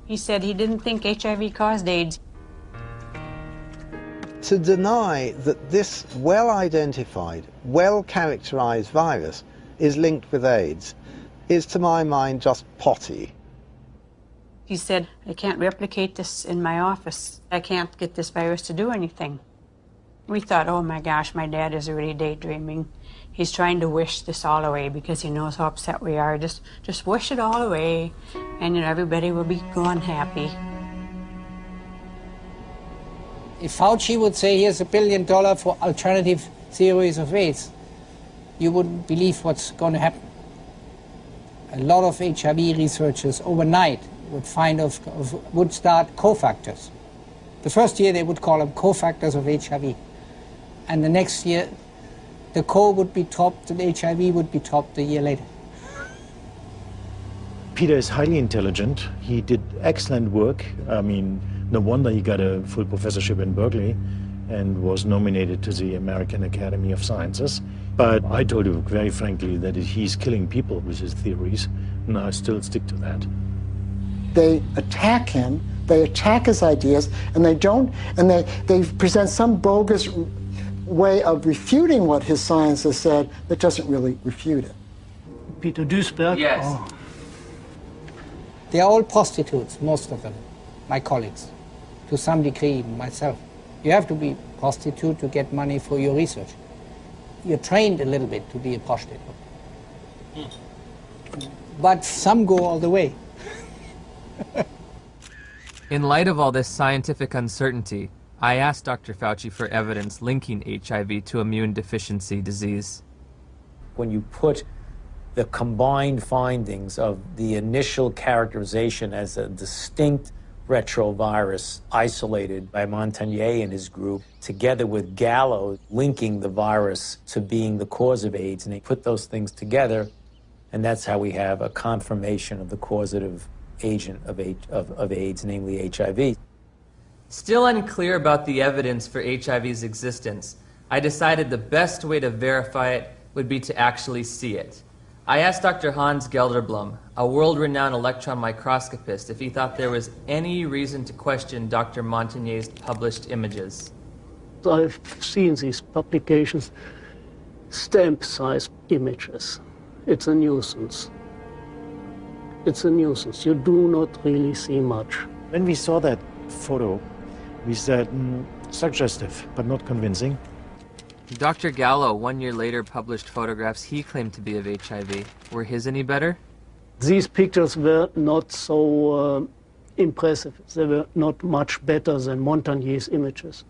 He said he didn't think HIV caused AIDS. To deny that this well-identified, well-characterized virus is linked with AIDS is, to my mind, just potty. He said, I can't replicate this in my office. I can't get this virus to do anything. We thought, oh my gosh, my dad is really daydreaming. He's trying to wish this all away because he knows how upset we are. Just wish it all away, and everybody will be gone happy. If Fauci would say, here's $1 billion for alternative theories of AIDS, you wouldn't believe what's going to happen. A lot of HIV researchers overnight would would start cofactors. The first year they would call them cofactors of HIV. And the next year, the co would be topped and HIV would be topped a year later. Peter is highly intelligent. He did excellent work. I mean, no wonder he got a full professorship in Berkeley and was nominated to the American Academy of Sciences. But I told you very frankly that he's killing people with his theories, and I still stick to that. They attack him, they attack his ideas, and they present some bogus way of refuting what his science has said that doesn't really refute it. Peter Duesberg? Yes. Oh. They are all prostitutes, most of them, my colleagues, to some degree, myself. You have to be a prostitute to get money for your research. You're trained a little bit to be a prostitute. But some go all the way. In light of all this scientific uncertainty, I asked Dr. Fauci for evidence linking HIV to immune deficiency disease. When you put the combined findings of the initial characterization as a distinct retrovirus isolated by Montagnier and his group, together with Gallo linking the virus to being the cause of AIDS, and they put those things together, and that's how we have a confirmation of the causative agent of AIDS, namely HIV. Still unclear about the evidence for HIV's existence, I decided the best way to verify it would be to actually see it. I asked Dr. Hans Gelderblum, a world-renowned electron microscopist, if he thought there was any reason to question Dr. Montagnier's published images. I've seen these publications, stamp-sized images. It's a nuisance. It's a nuisance. You do not really see much. When we saw that photo, we said, suggestive, but not convincing. Dr. Gallo, 1 year later, published photographs he claimed to be of HIV. Were his any better? These pictures were not so impressive. They were not much better than Montagnier's images.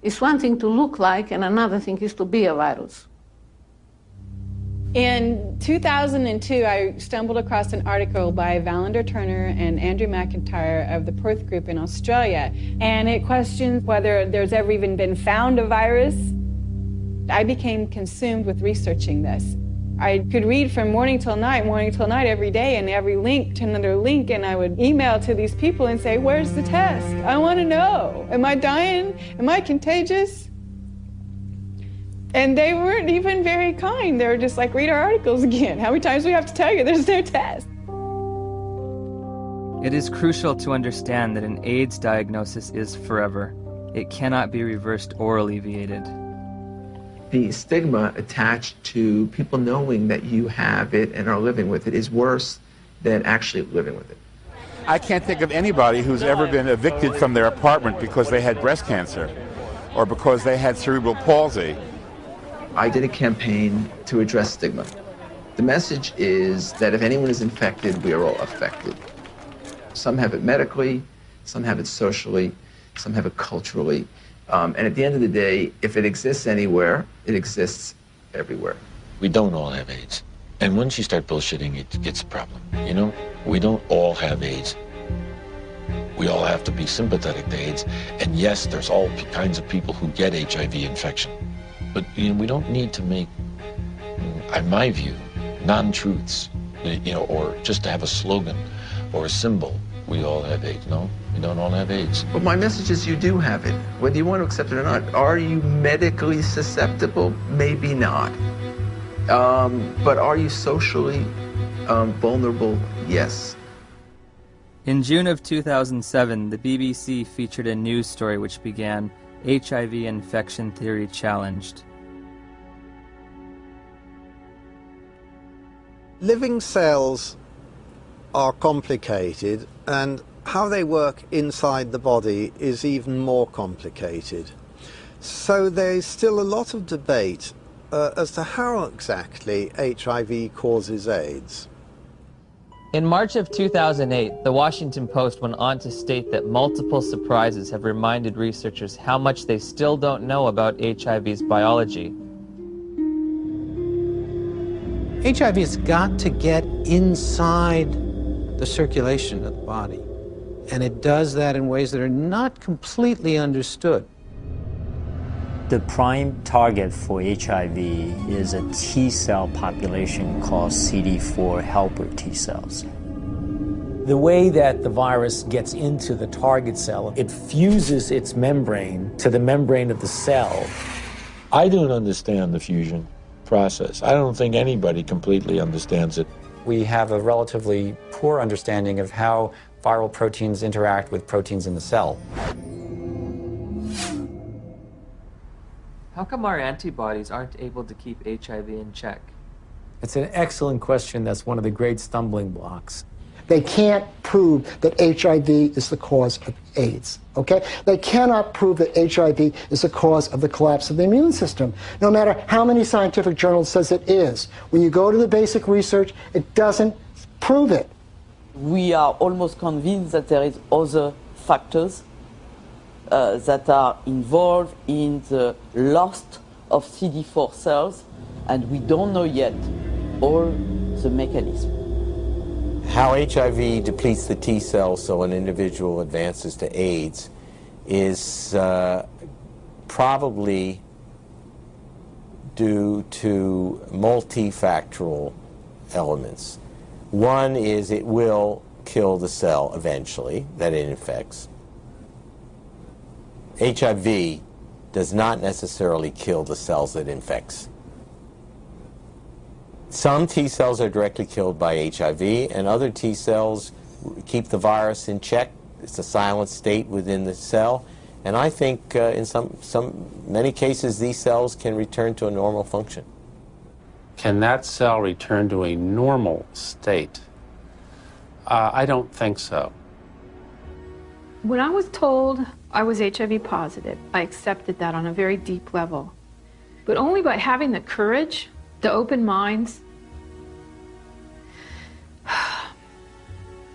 It's one thing to look like, and another thing is to be a virus. In 2002, I stumbled across an article by Valander Turner and Andrew McIntyre of the Perth Group in Australia, and it questioned whether there's ever even been found a virus. I became consumed with researching this. I could read from morning till night every day, and every link to another link, and I would email to these people and say, where's the test? I want to know. Am I dying? Am I contagious? And they weren't even very kind. They were just like, read our articles again. How many times do we have to tell you there's no test? It is crucial to understand that an AIDS diagnosis is forever. It cannot be reversed or alleviated. The stigma attached to people knowing that you have it and are living with it is worse than actually living with it. I can't think of anybody who's ever been evicted from their apartment because they had breast cancer or because they had cerebral palsy. I did a campaign to address stigma. The message is that if anyone is infected, we are all affected. Some have it medically, some have it socially, some have it culturally. And at the end of the day, if it exists anywhere, it exists everywhere. We don't all have AIDS. And once you start bullshitting, it gets a problem. You know, we don't all have AIDS. We all have to be sympathetic to AIDS. And yes, there's all kinds of people who get HIV infection. But you know, we don't need to make, in my view, non-truths, you know, or just to have a slogan or a symbol. We all have AIDS. No, we don't all have AIDS. But my message is you do have it, whether you want to accept it or not. Are you medically susceptible? Maybe not. But are you socially vulnerable? Yes. In June of 2007, the BBC featured a news story which began, HIV infection theory challenged. Living cells are complicated, and how they work inside the body is even more complicated. So there's still a lot of debate as to how exactly HIV causes AIDS. In March of 2008, the Washington Post went on to state that multiple surprises have reminded researchers how much they still don't know about HIV's biology. HIV has got to get inside the circulation of the body, and it does that in ways that are not completely understood. The prime target for HIV is a T cell population called CD4 helper T cells. The way that the virus gets into the target cell, it fuses its membrane to the membrane of the cell. I don't understand the fusion process. I don't think anybody completely understands it. We have a relatively poor understanding of how viral proteins interact with proteins in the cell. How come our antibodies aren't able to keep HIV in check? It's an excellent question. That's one of the great stumbling blocks. They can't prove that HIV is the cause of AIDS, okay? They cannot prove that HIV is the cause of the collapse of the immune system, no matter how many scientific journals says it is. When you go to the basic research, it doesn't prove it. We are almost convinced that there is other factors that are involved in the loss of CD4 cells, and we don't know yet all the mechanism. How HIV depletes the T cells so an individual advances to AIDS is probably due to multifactorial elements. One is it will kill the cell eventually that it infects. HIV does not necessarily kill the cells that it infects. Some T cells are directly killed by HIV, and other T cells keep the virus in check. It's a silent state within the cell, and I think in many cases these cells can return to a normal function. Can that cell return to a normal state? I don't think so. When I was told I was HIV positive, I accepted that on a very deep level. But only by having the courage, the open minds,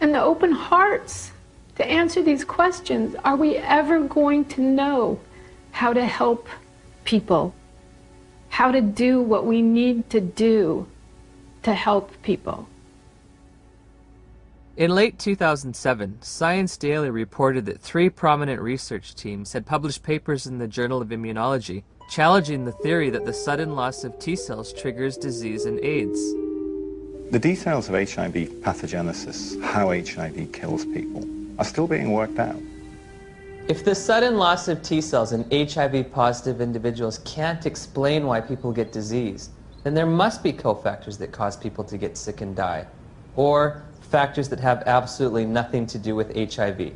and the open hearts to answer these questions are we ever going to know how to help people, how to do what we need to do to help people. In late 2007, Science Daily reported that 3 prominent research teams had published papers in the Journal of Immunology challenging the theory that the sudden loss of T cells triggers disease and AIDS. The details of HIV pathogenesis, how HIV kills people, are still being worked out. If the sudden loss of T cells in HIV-positive individuals can't explain why people get disease, then there must be cofactors that cause people to get sick and die, or factors that have absolutely nothing to do with HIV.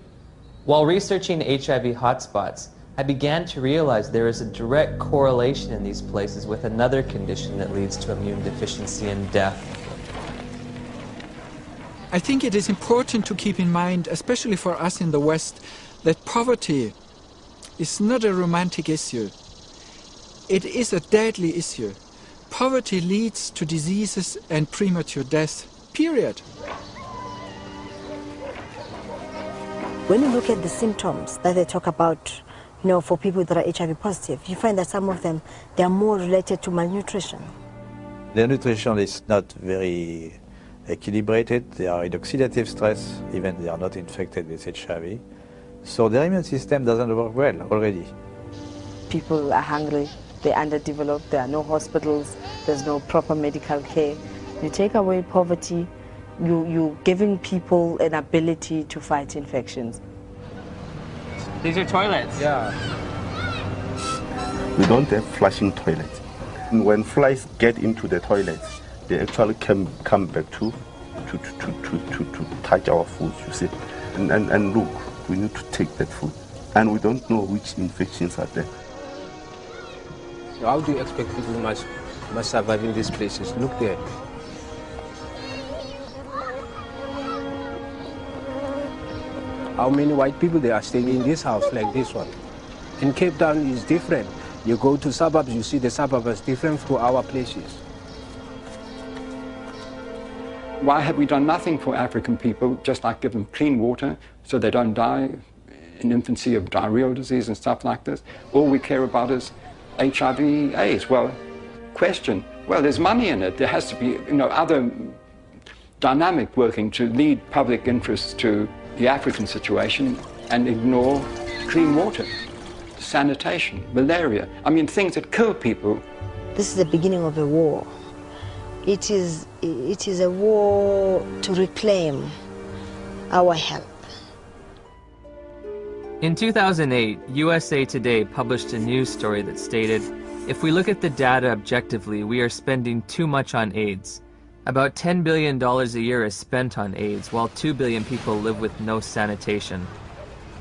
While researching HIV hotspots, I began to realize there is a direct correlation in these places with another condition that leads to immune deficiency and death. I think it is important to keep in mind, especially for us in the West, that poverty is not a romantic issue. It is a deadly issue. Poverty leads to diseases and premature death, period. When you look at the symptoms that they talk about, for people that are HIV positive, you find that some of them, they are more related to malnutrition. Their nutrition is not very equilibrated. They are in oxidative stress, even they are not infected with HIV. So their immune system doesn't work well already. People are hungry, they're underdeveloped, there are no hospitals, there's no proper medical care. You take away poverty, you're giving people an ability to fight infections. These are toilets. Yeah. We don't have flushing toilets. When flies get into the toilets, they actually come back to touch our food, you see. And look, we need to take that food. And we don't know which infections are there. So how do you expect people must survive in these places? Look there. How many white people they are staying in this house like this one? In Cape Town is different. You go to suburbs, you see the suburbs is different from our places. Why have we done nothing for African people, just like give them clean water so they don't die in infancy of diarrheal disease and stuff like this? All we care about is HIV, AIDS. Well, question, well, there's money in it. There has to be, other dynamic working to lead public interest to the African situation and ignore clean water, sanitation, malaria. I mean, things that kill people. This is the beginning of a war. It is a war to reclaim our health. In 2008, USA Today published a news story that stated, if we look at the data objectively, we are spending too much on AIDS. About $10 billion a year is spent on AIDS, while 2 billion people live with no sanitation.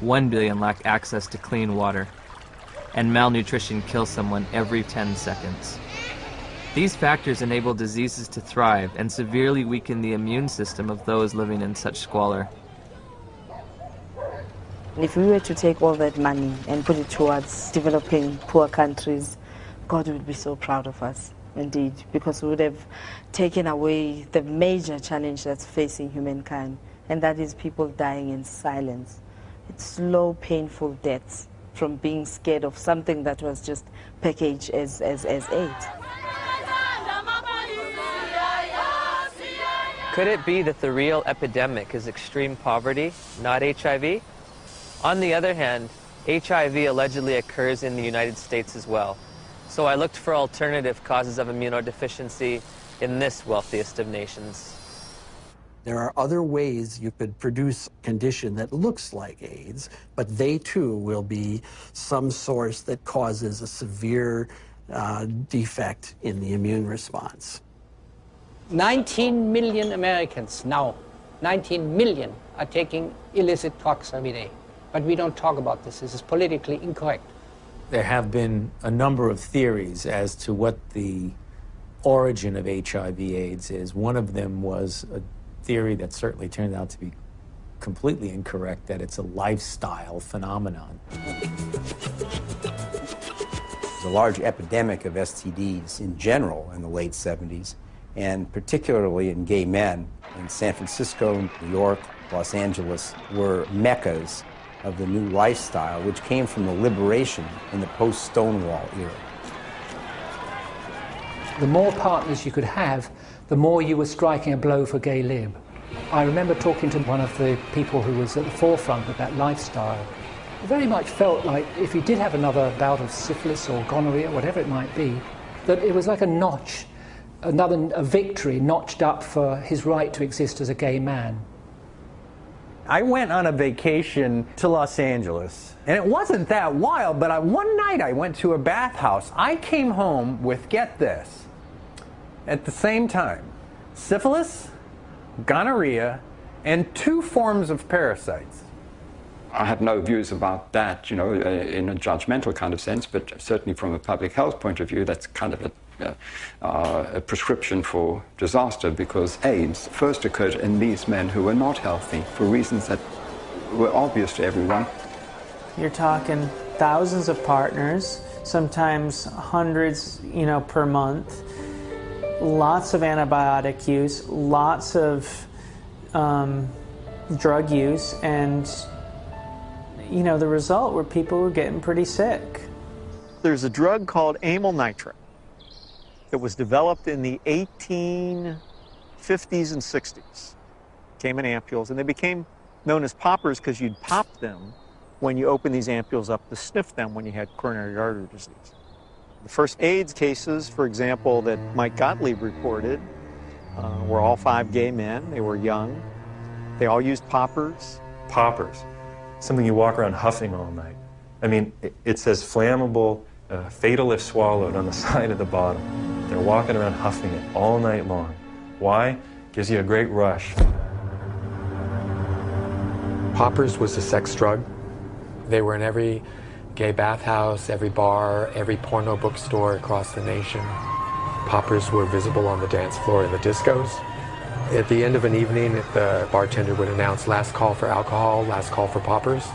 1 billion lack access to clean water. And malnutrition kills someone every 10 seconds. These factors enable diseases to thrive and severely weaken the immune system of those living in such squalor. If we were to take all that money and put it towards developing poor countries, God would be so proud of us, indeed, because we would have taken away the major challenge that's facing humankind, and that is people dying in silence. It's slow, painful deaths from being scared of something that was just packaged as AIDS. Could it be that the real epidemic is extreme poverty, not HIV? On the other hand, HIV allegedly occurs in the United States as well. So I looked for alternative causes of immunodeficiency in this wealthiest of nations. There are other ways you could produce a condition that looks like AIDS, but they too will be some source that causes a severe defect in the immune response. 19 million Americans now, 19 million are taking illicit drugs every day. But we don't talk about this. This is politically incorrect. There have been a number of theories as to what the origin of HIV/AIDS is. One of them was a theory that certainly turned out to be completely incorrect, that it's a lifestyle phenomenon. There's a large epidemic of STDs in general in the late 70s, and particularly in gay men. In San Francisco, New York, Los Angeles were meccas of the new lifestyle, which came from the liberation in the post-Stonewall era. The more partners you could have, the more you were striking a blow for gay lib. I remember talking to one of the people who was at the forefront of that lifestyle. It very much felt like if he did have another bout of syphilis or gonorrhea, whatever it might be, that it was like a notch, a victory notched up for his right to exist as a gay man. I went on a vacation to Los Angeles, and it wasn't that wild, but one night I went to a bathhouse. I came home with, get this, at the same time, syphilis, gonorrhea, and 2 forms of parasites. I have no views about that, you know, in a judgmental kind of sense, but certainly from a public health point of view, that's kind of a prescription for disaster, because AIDS first occurred in these men who were not healthy for reasons that were obvious to everyone. You're talking thousands of partners, sometimes hundreds, per month, lots of antibiotic use, lots of drug use, and the result were people were getting pretty sick. There's a drug called amyl nitrate that was developed in the 1850s and 60s. Came in ampules, and they became known as poppers because you'd pop them when you open these ampules up to sniff them when you had coronary artery disease. The first AIDS cases, for example, that Mike Gottlieb reported were all 5 gay men. They were young. They all used poppers. Poppers, something you walk around huffing all night. I mean, it says flammable, fatal if swallowed on the side of the bottle. They're walking around huffing it all night long. Why? Gives you a great rush. Poppers was a sex drug. They were in every gay bathhouse, every bar, every porno bookstore across the nation. Poppers were visible on the dance floor in the discos. At the end of an evening, the bartender would announce last call for alcohol, last call for poppers.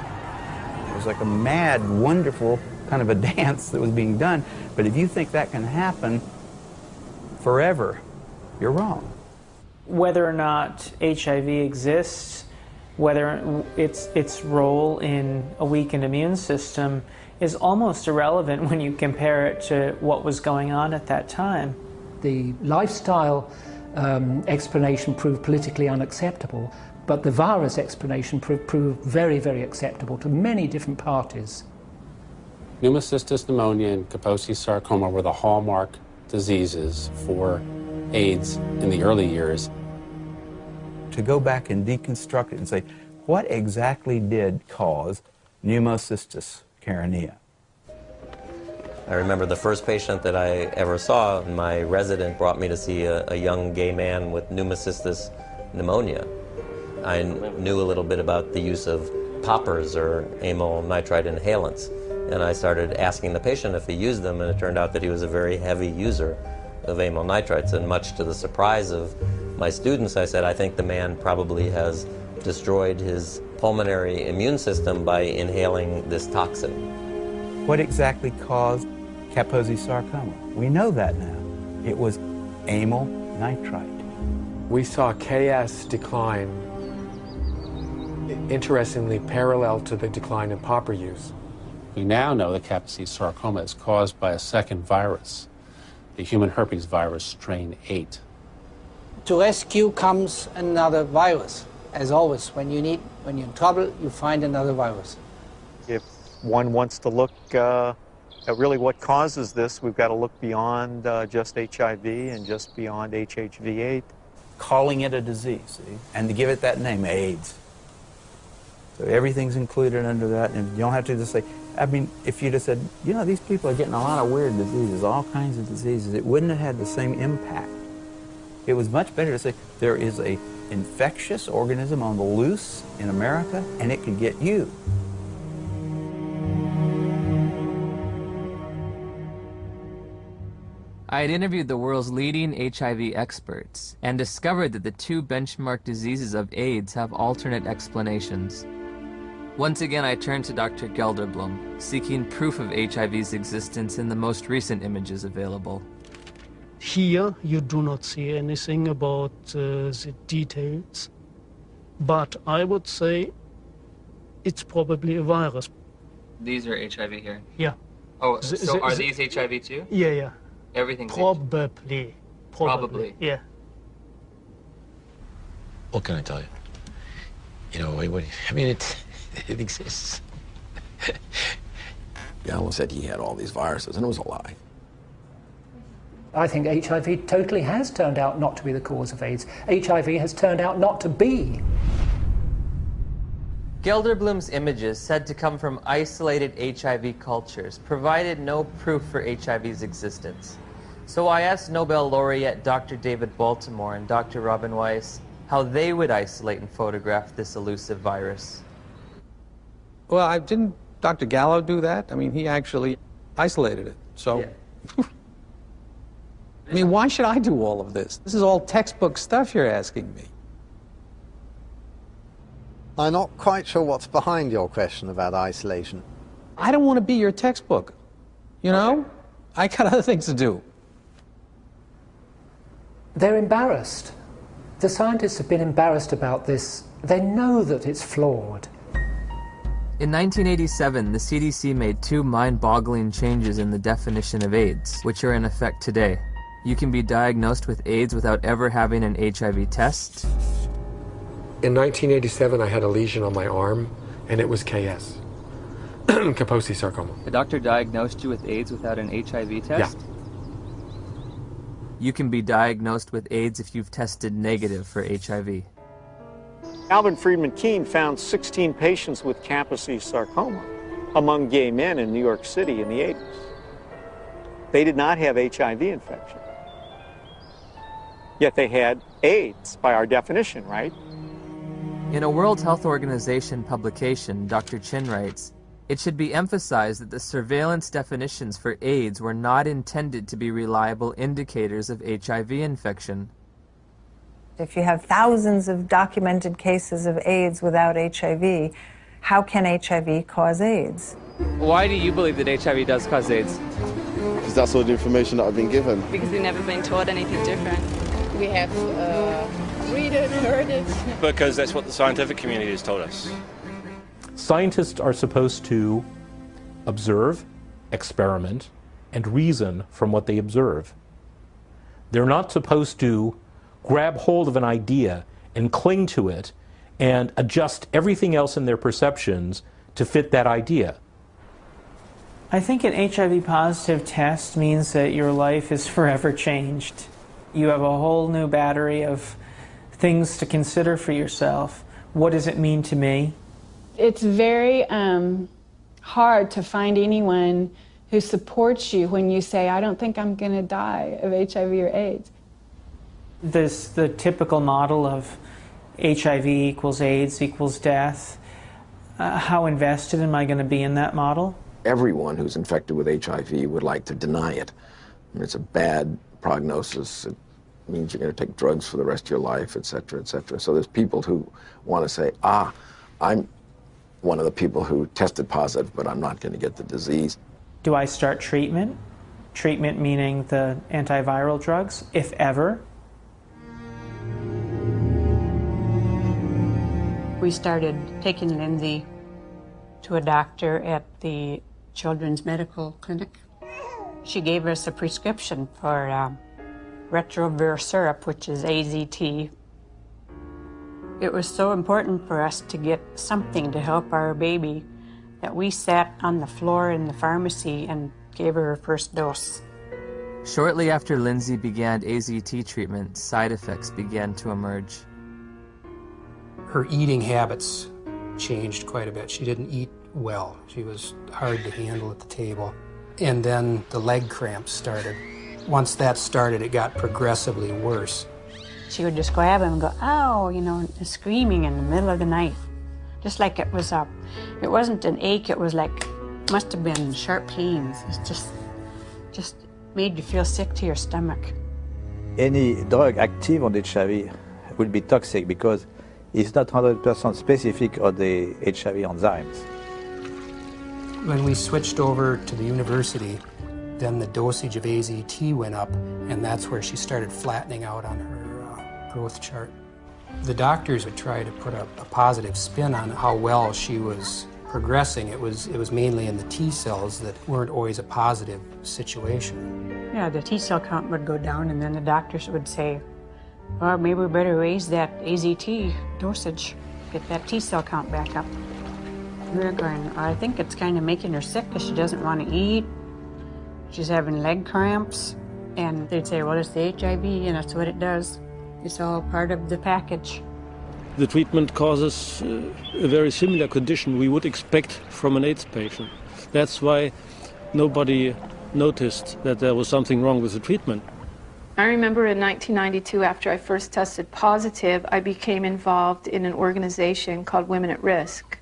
It was like a mad, wonderful kind of a dance that was being done. But if you think that can happen forever, you're wrong. Whether or not HIV exists, whether its role in a weakened immune system is almost irrelevant when you compare it to what was going on at that time. The lifestyle explanation proved politically unacceptable, but the virus explanation proved very, very acceptable to many different parties. Pneumocystis pneumonia and Kaposi sarcoma were the hallmark diseases for AIDS in the early years. To go back and deconstruct it and say, what exactly did cause pneumocystis carinea? I remember the first patient that I ever saw, my resident brought me to see a young gay man with pneumocystis pneumonia. I knew a little bit about the use of poppers or amyl nitrite inhalants, and I started asking the patient if he used them, and it turned out that he was a very heavy user of amyl nitrites, and much to the surprise of my students, I said, I think the man probably has destroyed his pulmonary immune system by inhaling this toxin. What exactly caused Kaposi sarcoma? We know that now. It was amyl nitrite. We saw Ks decline, interestingly parallel to the decline in popper use. We now know that Kaposi sarcoma is caused by a second virus, the human herpes virus strain 8. To rescue comes another virus. As always, when you're in trouble, you find another virus. If one wants to look at really what causes this, we've got to look beyond just HIV and just beyond HHV8. Calling it a disease, see? And to give it that name, AIDS. So everything's included under that, and you don't have to just say, I mean, if you'd have said, you know, these people are getting a lot of weird diseases, all kinds of diseases, it wouldn't have had the same impact. It was much better to say, there is an infectious organism on the loose in America, and it could get you. I had interviewed the world's leading HIV experts and discovered that the two benchmark diseases of AIDS have alternate explanations. Once again, I turned to Dr. Gelderblum, seeking proof of HIV's existence in the most recent images available. Here, you do not see anything about the details, but I would say it's probably a virus. These are HIV here? Yeah. Oh, so are these HIV too? Yeah, yeah. Everything's Probably. Probably. Yeah. What can I tell you? You know, I mean, it exists. Gallo said he had all these viruses, and it was a lie. I think HIV totally has turned out not to be the cause of AIDS. HIV has turned out not to be. Gelderblum's images, said to come from isolated HIV cultures, provided no proof for HIV's existence. So I asked Nobel laureate Dr. David Baltimore and Dr. Robin Weiss how they would isolate and photograph this elusive virus. Well, didn't Dr. Gallo do that? I mean, he actually isolated it, so... Yeah. I mean, why should I do all of this? This is all textbook stuff you're asking me. I'm not quite sure what's behind your question about isolation. I don't want to be your textbook, you know? Okay. I got other things to do. They're embarrassed. The scientists have been embarrassed about this. They know that it's flawed. In 1987, the CDC made two mind-boggling changes in the definition of AIDS, which are in effect today. You can be diagnosed with AIDS without ever having an HIV test. In 1987, I had a lesion on my arm, and it was KS, Kaposi sarcoma. The doctor diagnosed you with AIDS without an HIV test? Yeah. You can be diagnosed with AIDS if you've tested negative for HIV. Alvin Friedman Keene found 16 patients with Kaposi sarcoma among gay men in New York City in the 80s. They did not have HIV infection. Yet they had AIDS by our definition, right? In a World Health Organization publication, Dr. Chin writes, "It should be emphasized that the surveillance definitions for AIDS were not intended to be reliable indicators of HIV infection." If you have thousands of documented cases of AIDS without HIV, how can HIV cause AIDS? Why do you believe that HIV does cause AIDS? Because that's all the information that I've been given. Because we've never been taught anything different. We have read it, heard it. Because that's what the scientific community has told us. Scientists are supposed to observe, experiment, and reason from what they observe. They're not supposed to grab hold of an idea and cling to it and adjust everything else in their perceptions to fit that idea. I think an HIV positive test means that your life is forever changed. You have a whole new battery of things to consider for yourself. What does it mean to me? It's very hard to find anyone who supports you when you say, I don't think I'm going to die of HIV or AIDS. The typical model of HIV equals AIDS equals death. How invested am I going to be in that model? Everyone who's infected with HIV would like to deny it. It's a bad prognosis. It means you're going to take drugs for the rest of your life, et cetera, et cetera. So there's people who want to say, I'm one of the people who tested positive, but I'm not going to get the disease. Do I start treatment? Treatment meaning the antiviral drugs, if ever? We started taking Lindsay to a doctor at the Children's Medical Clinic. She gave us a prescription for retrovir syrup, which is AZT. It was so important for us to get something to help our baby that we sat on the floor in the pharmacy and gave her first dose. Shortly after Lindsay began AZT treatment, side effects began to emerge. Her eating habits changed quite a bit. She didn't eat well. She was hard to handle at the table. And then the leg cramps started. Once that started, it got progressively worse. She would just grab him and go, ow, you know, screaming in the middle of the night. Just like it was it wasn't an ache, it was like, must have been sharp pains. It's just made you feel sick to your stomach. Any drug active on HIV will be toxic because it's not 100% specific on the HIV enzymes. When we switched over to the university, then the dosage of AZT went up, and that's where she started flattening out on her growth chart. The doctors would try to put a positive spin on how well she was progressing. It was mainly in the T cells that weren't always a positive situation. Yeah, the T cell count would go down, and then the doctors would say, well, maybe we better raise that AZT dosage, get that T cell count back up. We were going, I think it's kind of making her sick because she doesn't want to eat. She's having leg cramps. And they'd say, well, it's the HIV, and that's what it does. It's all part of the package. The treatment causes a very similar condition we would expect from an AIDS patient. That's why nobody noticed that there was something wrong with the treatment. I remember in 1992, after I first tested positive, I became involved in an organization called Women at Risk.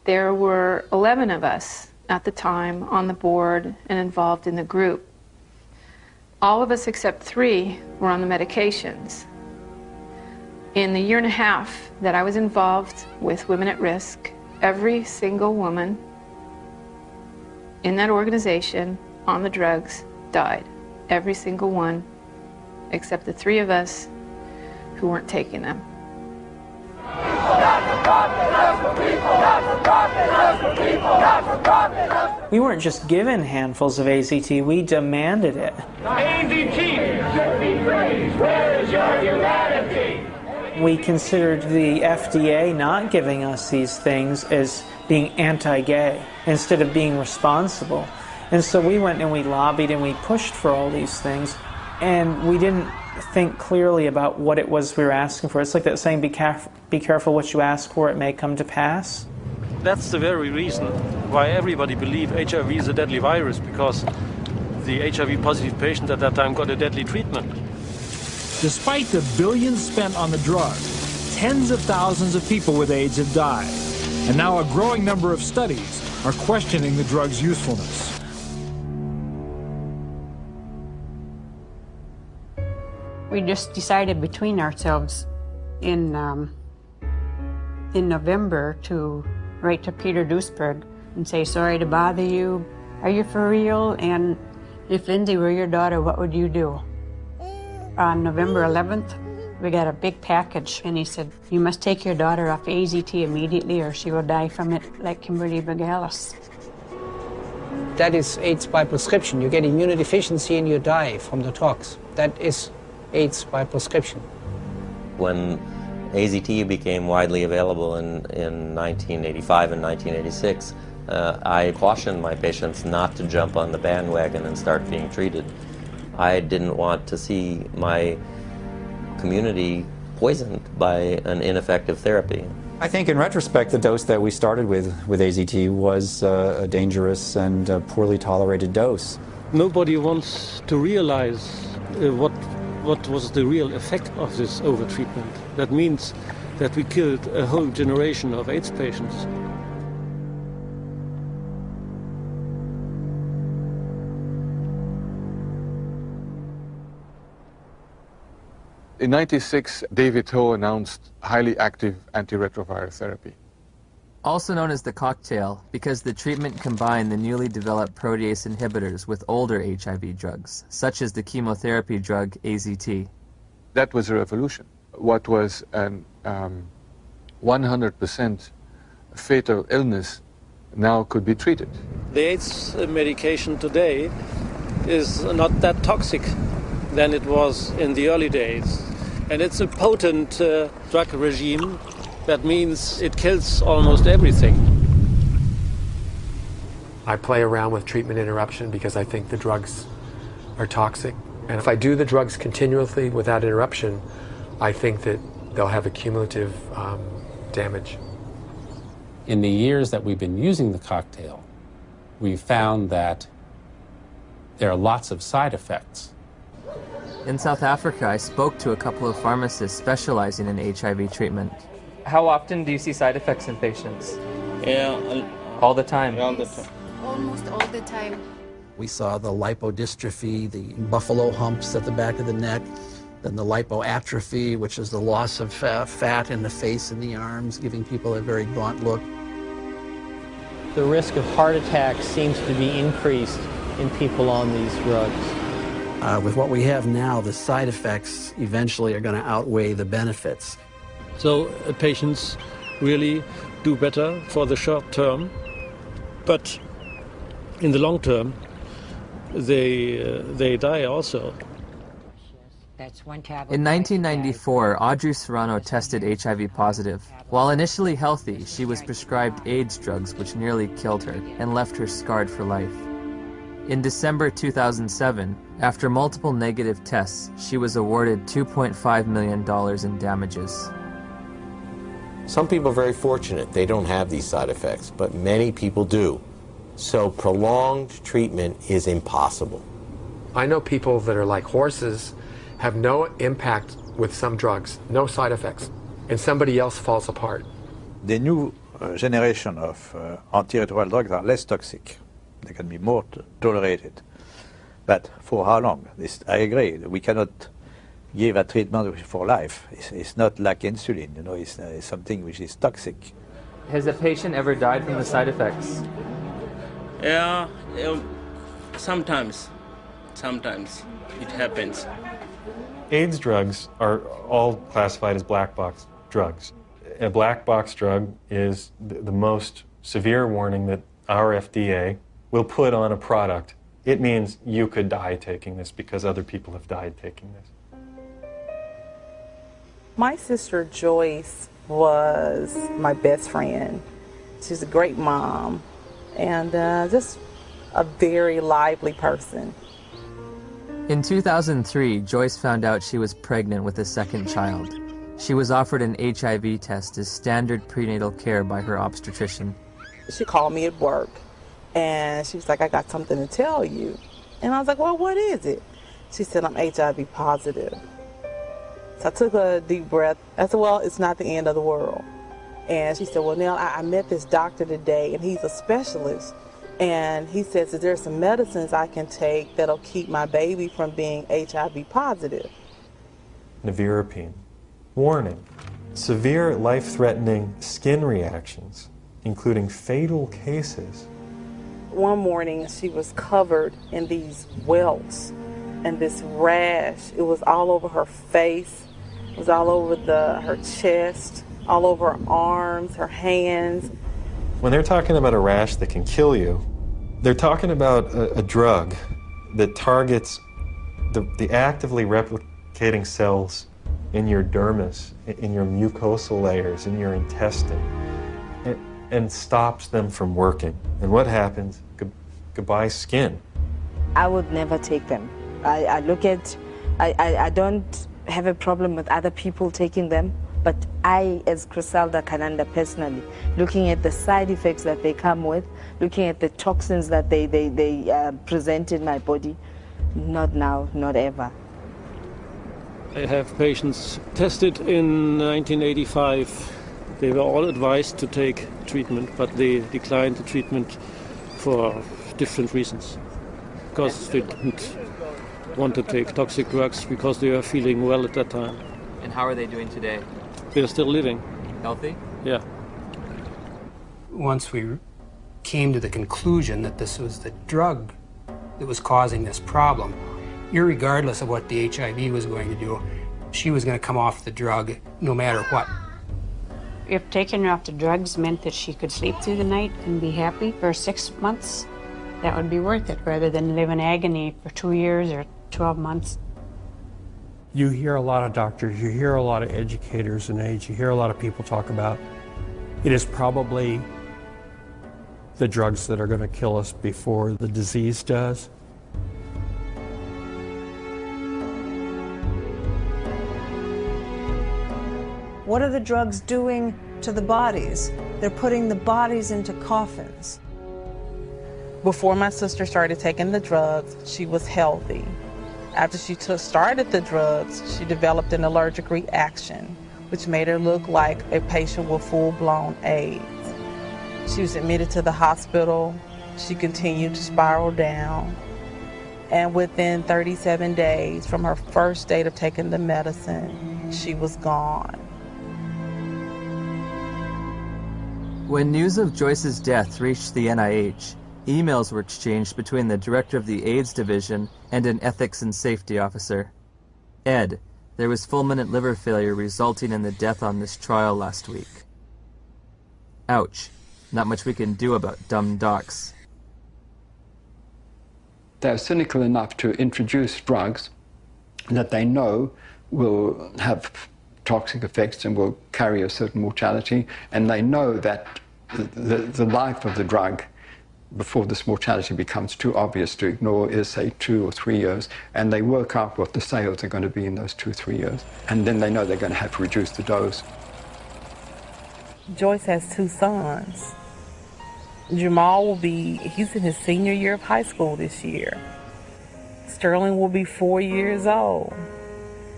There were 11 of us at the time on the board and involved in the group. All of us except 3 were on the medications. In the year and a half that I was involved with Women at Risk, every single woman in that organization on the drugs died. Every single one, except the 3 of us who weren't taking them. We weren't just given handfuls of AZT, we demanded it. AZT should be praised. Where is your humanity? We considered the FDA not giving us these things as being anti-gay instead of being responsible. And so we went and we lobbied and we pushed for all these things, and we didn't think clearly about what it was we were asking for. It's like that saying, be careful what you ask for, it may come to pass. That's the very reason why everybody believed HIV is a deadly virus, because the HIV-positive patient at that time got a deadly treatment. Despite the billions spent on the drug, tens of thousands of people with AIDS have died. And now a growing number of studies are questioning the drug's usefulness. We just decided between ourselves in November to write to Peter Duisberg and say, sorry to bother you. Are you for real? And if Lindsay were your daughter, what would you do? On November 11th, we got a big package, and he said, you must take your daughter off AZT immediately or she will die from it like Kimberly Bagalis. That is AIDS by prescription. You get immunodeficiency and you die from the tox. That is AIDS by prescription. When AZT became widely available in 1985 and 1986, I cautioned my patients not to jump on the bandwagon and start being treated. I didn't want to see my community poisoned by an ineffective therapy. I think in retrospect the dose that we started with AZT was a dangerous and poorly tolerated dose. Nobody wants to realize what was the real effect of this overtreatment. That means that we killed a whole generation of AIDS patients. In '96, David Ho announced highly active antiretroviral therapy. Also known as the cocktail, because the treatment combined the newly developed protease inhibitors with older HIV drugs, such as the chemotherapy drug AZT. That was a revolution. What was an 100% fatal illness now could be treated. The AIDS medication today is not that toxic than it was in the early days. And it's a potent drug regime. That means it kills almost everything. I play around with treatment interruption because I think the drugs are toxic. And if I do the drugs continuously without interruption, I think that they'll have a cumulative damage. In the years that we've been using the cocktail, we've found that there are lots of side effects. In South Africa, I spoke to a couple of pharmacists specializing in HIV treatment. How often do you see side effects in patients? Yeah. All the time? All the time. Almost all the time. We saw the lipodystrophy, the buffalo humps at the back of the neck, then the lipoatrophy, which is the loss of fat in the face and the arms, giving people a very gaunt look. The risk of heart attack seems to be increased in people on these drugs. With what we have now, the side effects eventually are going to outweigh the benefits. So patients really do better for the short term, but in the long term, they die also. In 1994, Audrey Serrano tested HIV positive. While initially healthy, she was prescribed AIDS drugs which nearly killed her and left her scarred for life. In December 2007, after multiple negative tests, she was awarded $2.5 million in damages. Some people are very fortunate. They don't have these side effects, but many people do. So prolonged treatment is impossible. I know people that are like horses, have no impact with some drugs, no side effects, and somebody else falls apart. The new generation of antiretroviral drugs are less toxic. They can be more tolerated. But for how long? I agree. We cannot give a treatment for life. It's not like insulin, you know, it's something which is toxic. Has a patient ever died from the side effects? Yeah, sometimes it happens. AIDS drugs are all classified as black box drugs. A black box drug is the most severe warning that our FDA will put on a product. It means you could die taking this because other people have died taking this. My sister Joyce was my best friend. She's a great mom and just a very lively person. In 2003, Joyce found out she was pregnant with a second child. She was offered an HIV test as standard prenatal care by her obstetrician. She called me at work and she was like, I got something to tell you. And I was like, well, what is it? She said, I'm HIV positive. So I took a deep breath. I said, well, it's not the end of the world. And she said, well, Nell, I met this doctor today and he's a specialist. And he says that there's some medicines I can take that'll keep my baby from being HIV positive. Nevirapine. Warning. Severe life-threatening skin reactions, including fatal cases. One morning she was covered in these welts and this rash. It was all over her face. It was all over her chest, all over her arms, her hands. When they're talking about a rash that can kill you, they're talking about a drug that targets the actively replicating cells in your dermis, in your mucosal layers, in your intestine, and stops them from working. And what happens? Goodbye skin. I would never take them. I don't have a problem with other people taking them, but I, as Griselda Kananda personally, looking at the side effects that they come with, looking at the toxins that they present in my body, not now, not ever. I have patients tested in 1985. They were all advised to take treatment, but they declined the treatment for different reasons. Because they didn't want to take toxic drugs because they were feeling well at that time. And how are they doing today? They're still living. Healthy? Yeah. Once we came to the conclusion that this was the drug that was causing this problem, irregardless of what the HIV was going to do, she was going to come off the drug no matter what. If taking her off the drugs meant that she could sleep through the night and be happy for 6 months, that would be worth it, rather than live in agony for 2 years or 12 months. You hear a lot of doctors, you hear a lot of educators in AIDS, you hear a lot of people talk about it is probably the drugs that are going to kill us before the disease does. What are the drugs doing to the bodies? They're putting the bodies into coffins. Before my sister started taking the drugs, she was healthy. After she started the drugs, she developed an allergic reaction, which made her look like a patient with full-blown AIDS. She was admitted to the hospital. She continued to spiral down. And within 37 days from her first date of taking the medicine, she was gone. When news of Joyce's death reached the NIH, emails were exchanged between the director of the AIDS division and an ethics and safety officer. Ed, there was fulminant liver failure resulting in the death on this trial last week. Ouch. Not much we can do about dumb docs. They're cynical enough to introduce drugs that they know will have toxic effects and will carry a certain mortality, and they know that the life of the drug before this mortality becomes too obvious to ignore is, say, 2 or 3 years, and they work out what the sales are going to be in those 2 or 3 years, and then they know they're going to have to reduce the dose. Joyce has 2 sons. Jamal he's in his senior year of high school this year. Sterling will be 4 years old.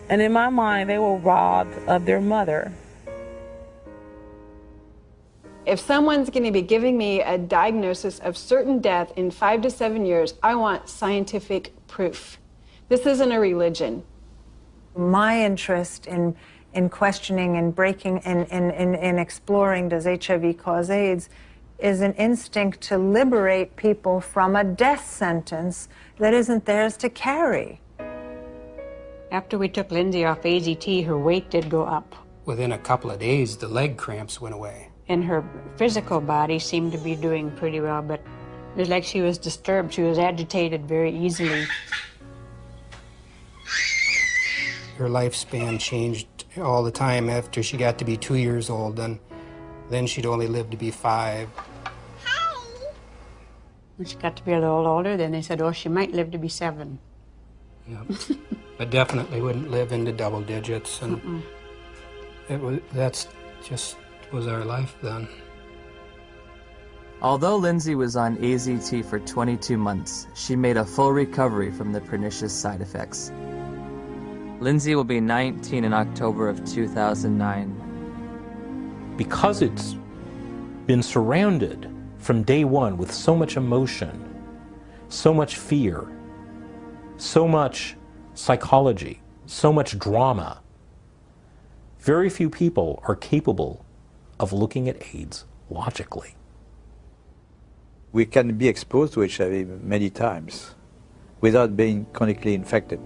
And in my mind, they were robbed of their mother. If someone's going to be giving me a diagnosis of certain death in 5 to 7 years, I want scientific proof. This isn't a religion. My interest in questioning and breaking and exploring does HIV cause AIDS is an instinct to liberate people from a death sentence that isn't theirs to carry. After we took Lindsay off AZT, her weight did go up. Within a couple of days, the leg cramps went away. And her physical body seemed to be doing pretty well, but it was like she was disturbed. She was agitated very easily. Her lifespan changed all the time after she got to be 2 years old, and then she'd only live to be 5. When she got to be a little older, then they said, oh, she might live to be 7. Yeah. But definitely wouldn't live into double digits, and that's just was our life then. Although Lindsay was on AZT for 22 months, she made a full recovery from the pernicious side effects. Lindsay will be 19 in October of 2009. Because it's been surrounded from day one with so much emotion, so much fear, so much psychology, so much drama, very few people are capable of looking at AIDS logically. We can be exposed to HIV many times without being chronically infected.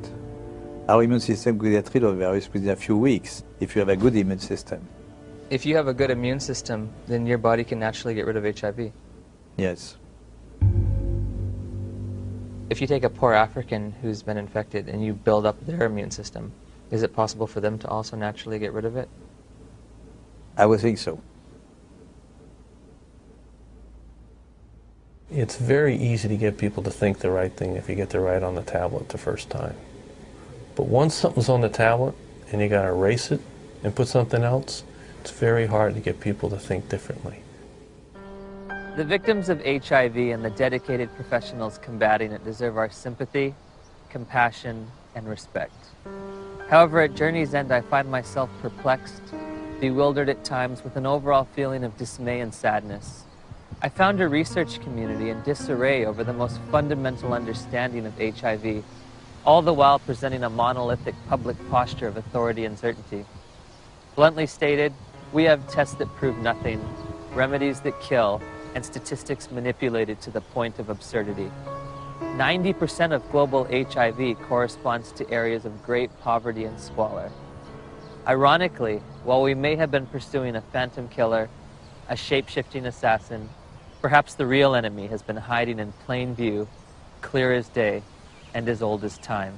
Our immune system could get rid of the virus within a few weeks if you have a good immune system. If you have a good immune system, then your body can naturally get rid of HIV. Yes. If you take a poor African who's been infected and you build up their immune system, is it possible for them to also naturally get rid of it? I would think so. It's very easy to get people to think the right thing if you get the right on the tablet the first time. But once something's on the tablet and you got to erase it and put something else, it's very hard to get people to think differently. The victims of HIV and the dedicated professionals combating it deserve our sympathy, compassion, and respect. However, at journey's end, I find myself perplexed, bewildered at times with an overall feeling of dismay and sadness. I found a research community in disarray over the most fundamental understanding of HIV, all the while presenting a monolithic public posture of authority and certainty. Bluntly stated, we have tests that prove nothing, remedies that kill, and statistics manipulated to the point of absurdity. 90% of global HIV corresponds to areas of great poverty and squalor. Ironically, while we may have been pursuing a phantom killer, a shape-shifting assassin, perhaps the real enemy has been hiding in plain view, clear as day, and as old as time.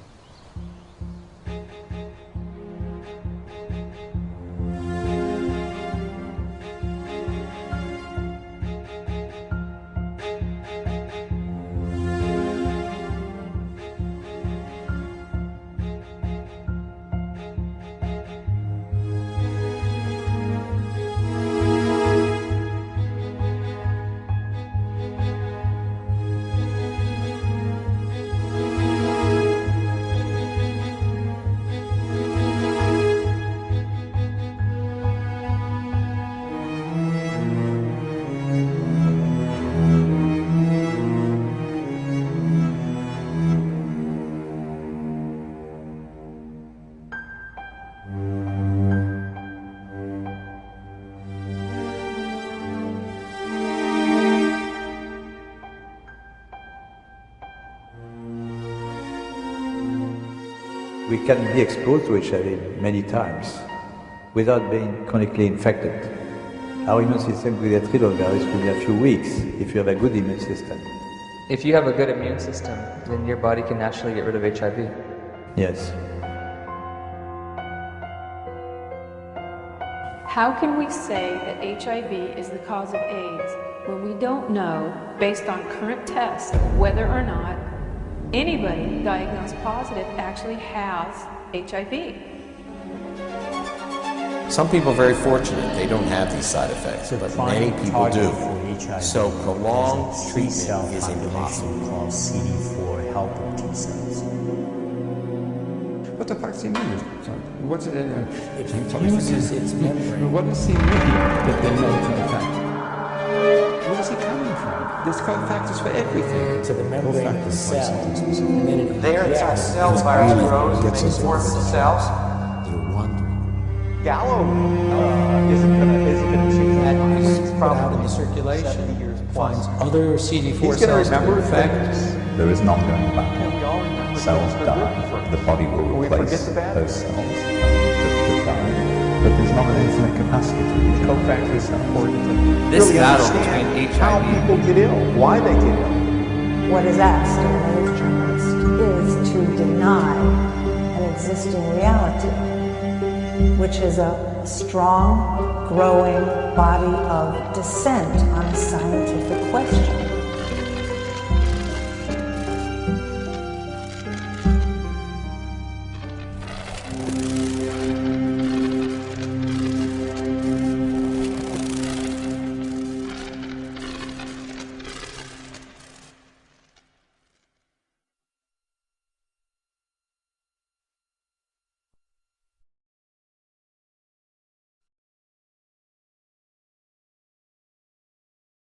We can be exposed to HIV many times without being chronically infected. Our immune system will get rid of virus within a few weeks if you have a good immune system. If you have a good immune system, then your body can naturally get rid of HIV. Yes. How can we say that HIV is the cause of AIDS when we don't know, based on current tests, whether or not anybody diagnosed positive actually has HIV? Some people are very fortunate, they don't have these side effects, but many people do. So prolonged treatment is impossible. Called CD4 helper T cells. What the fuck's he mean? What's it in? It uses its membrane. What does he mean that they know it's an effect? Where is he coming from? There's factors for everything. To the membrane of the cell. And then it there, it's our cell virus grows, makes more of the cells. Gallo isn't going to change that. It's probably in the circulation. Finds other CD4 cells to infect. There is an ongoing battle. Cells die, the body will replace those cells that die. But there's not an infinite capacity to use cofactors are important. This battle between HIV how people get ill, why they get ill. What is asked of an AIDS journalist is to deny an existing reality, which is a strong, growing body of dissent on a scientific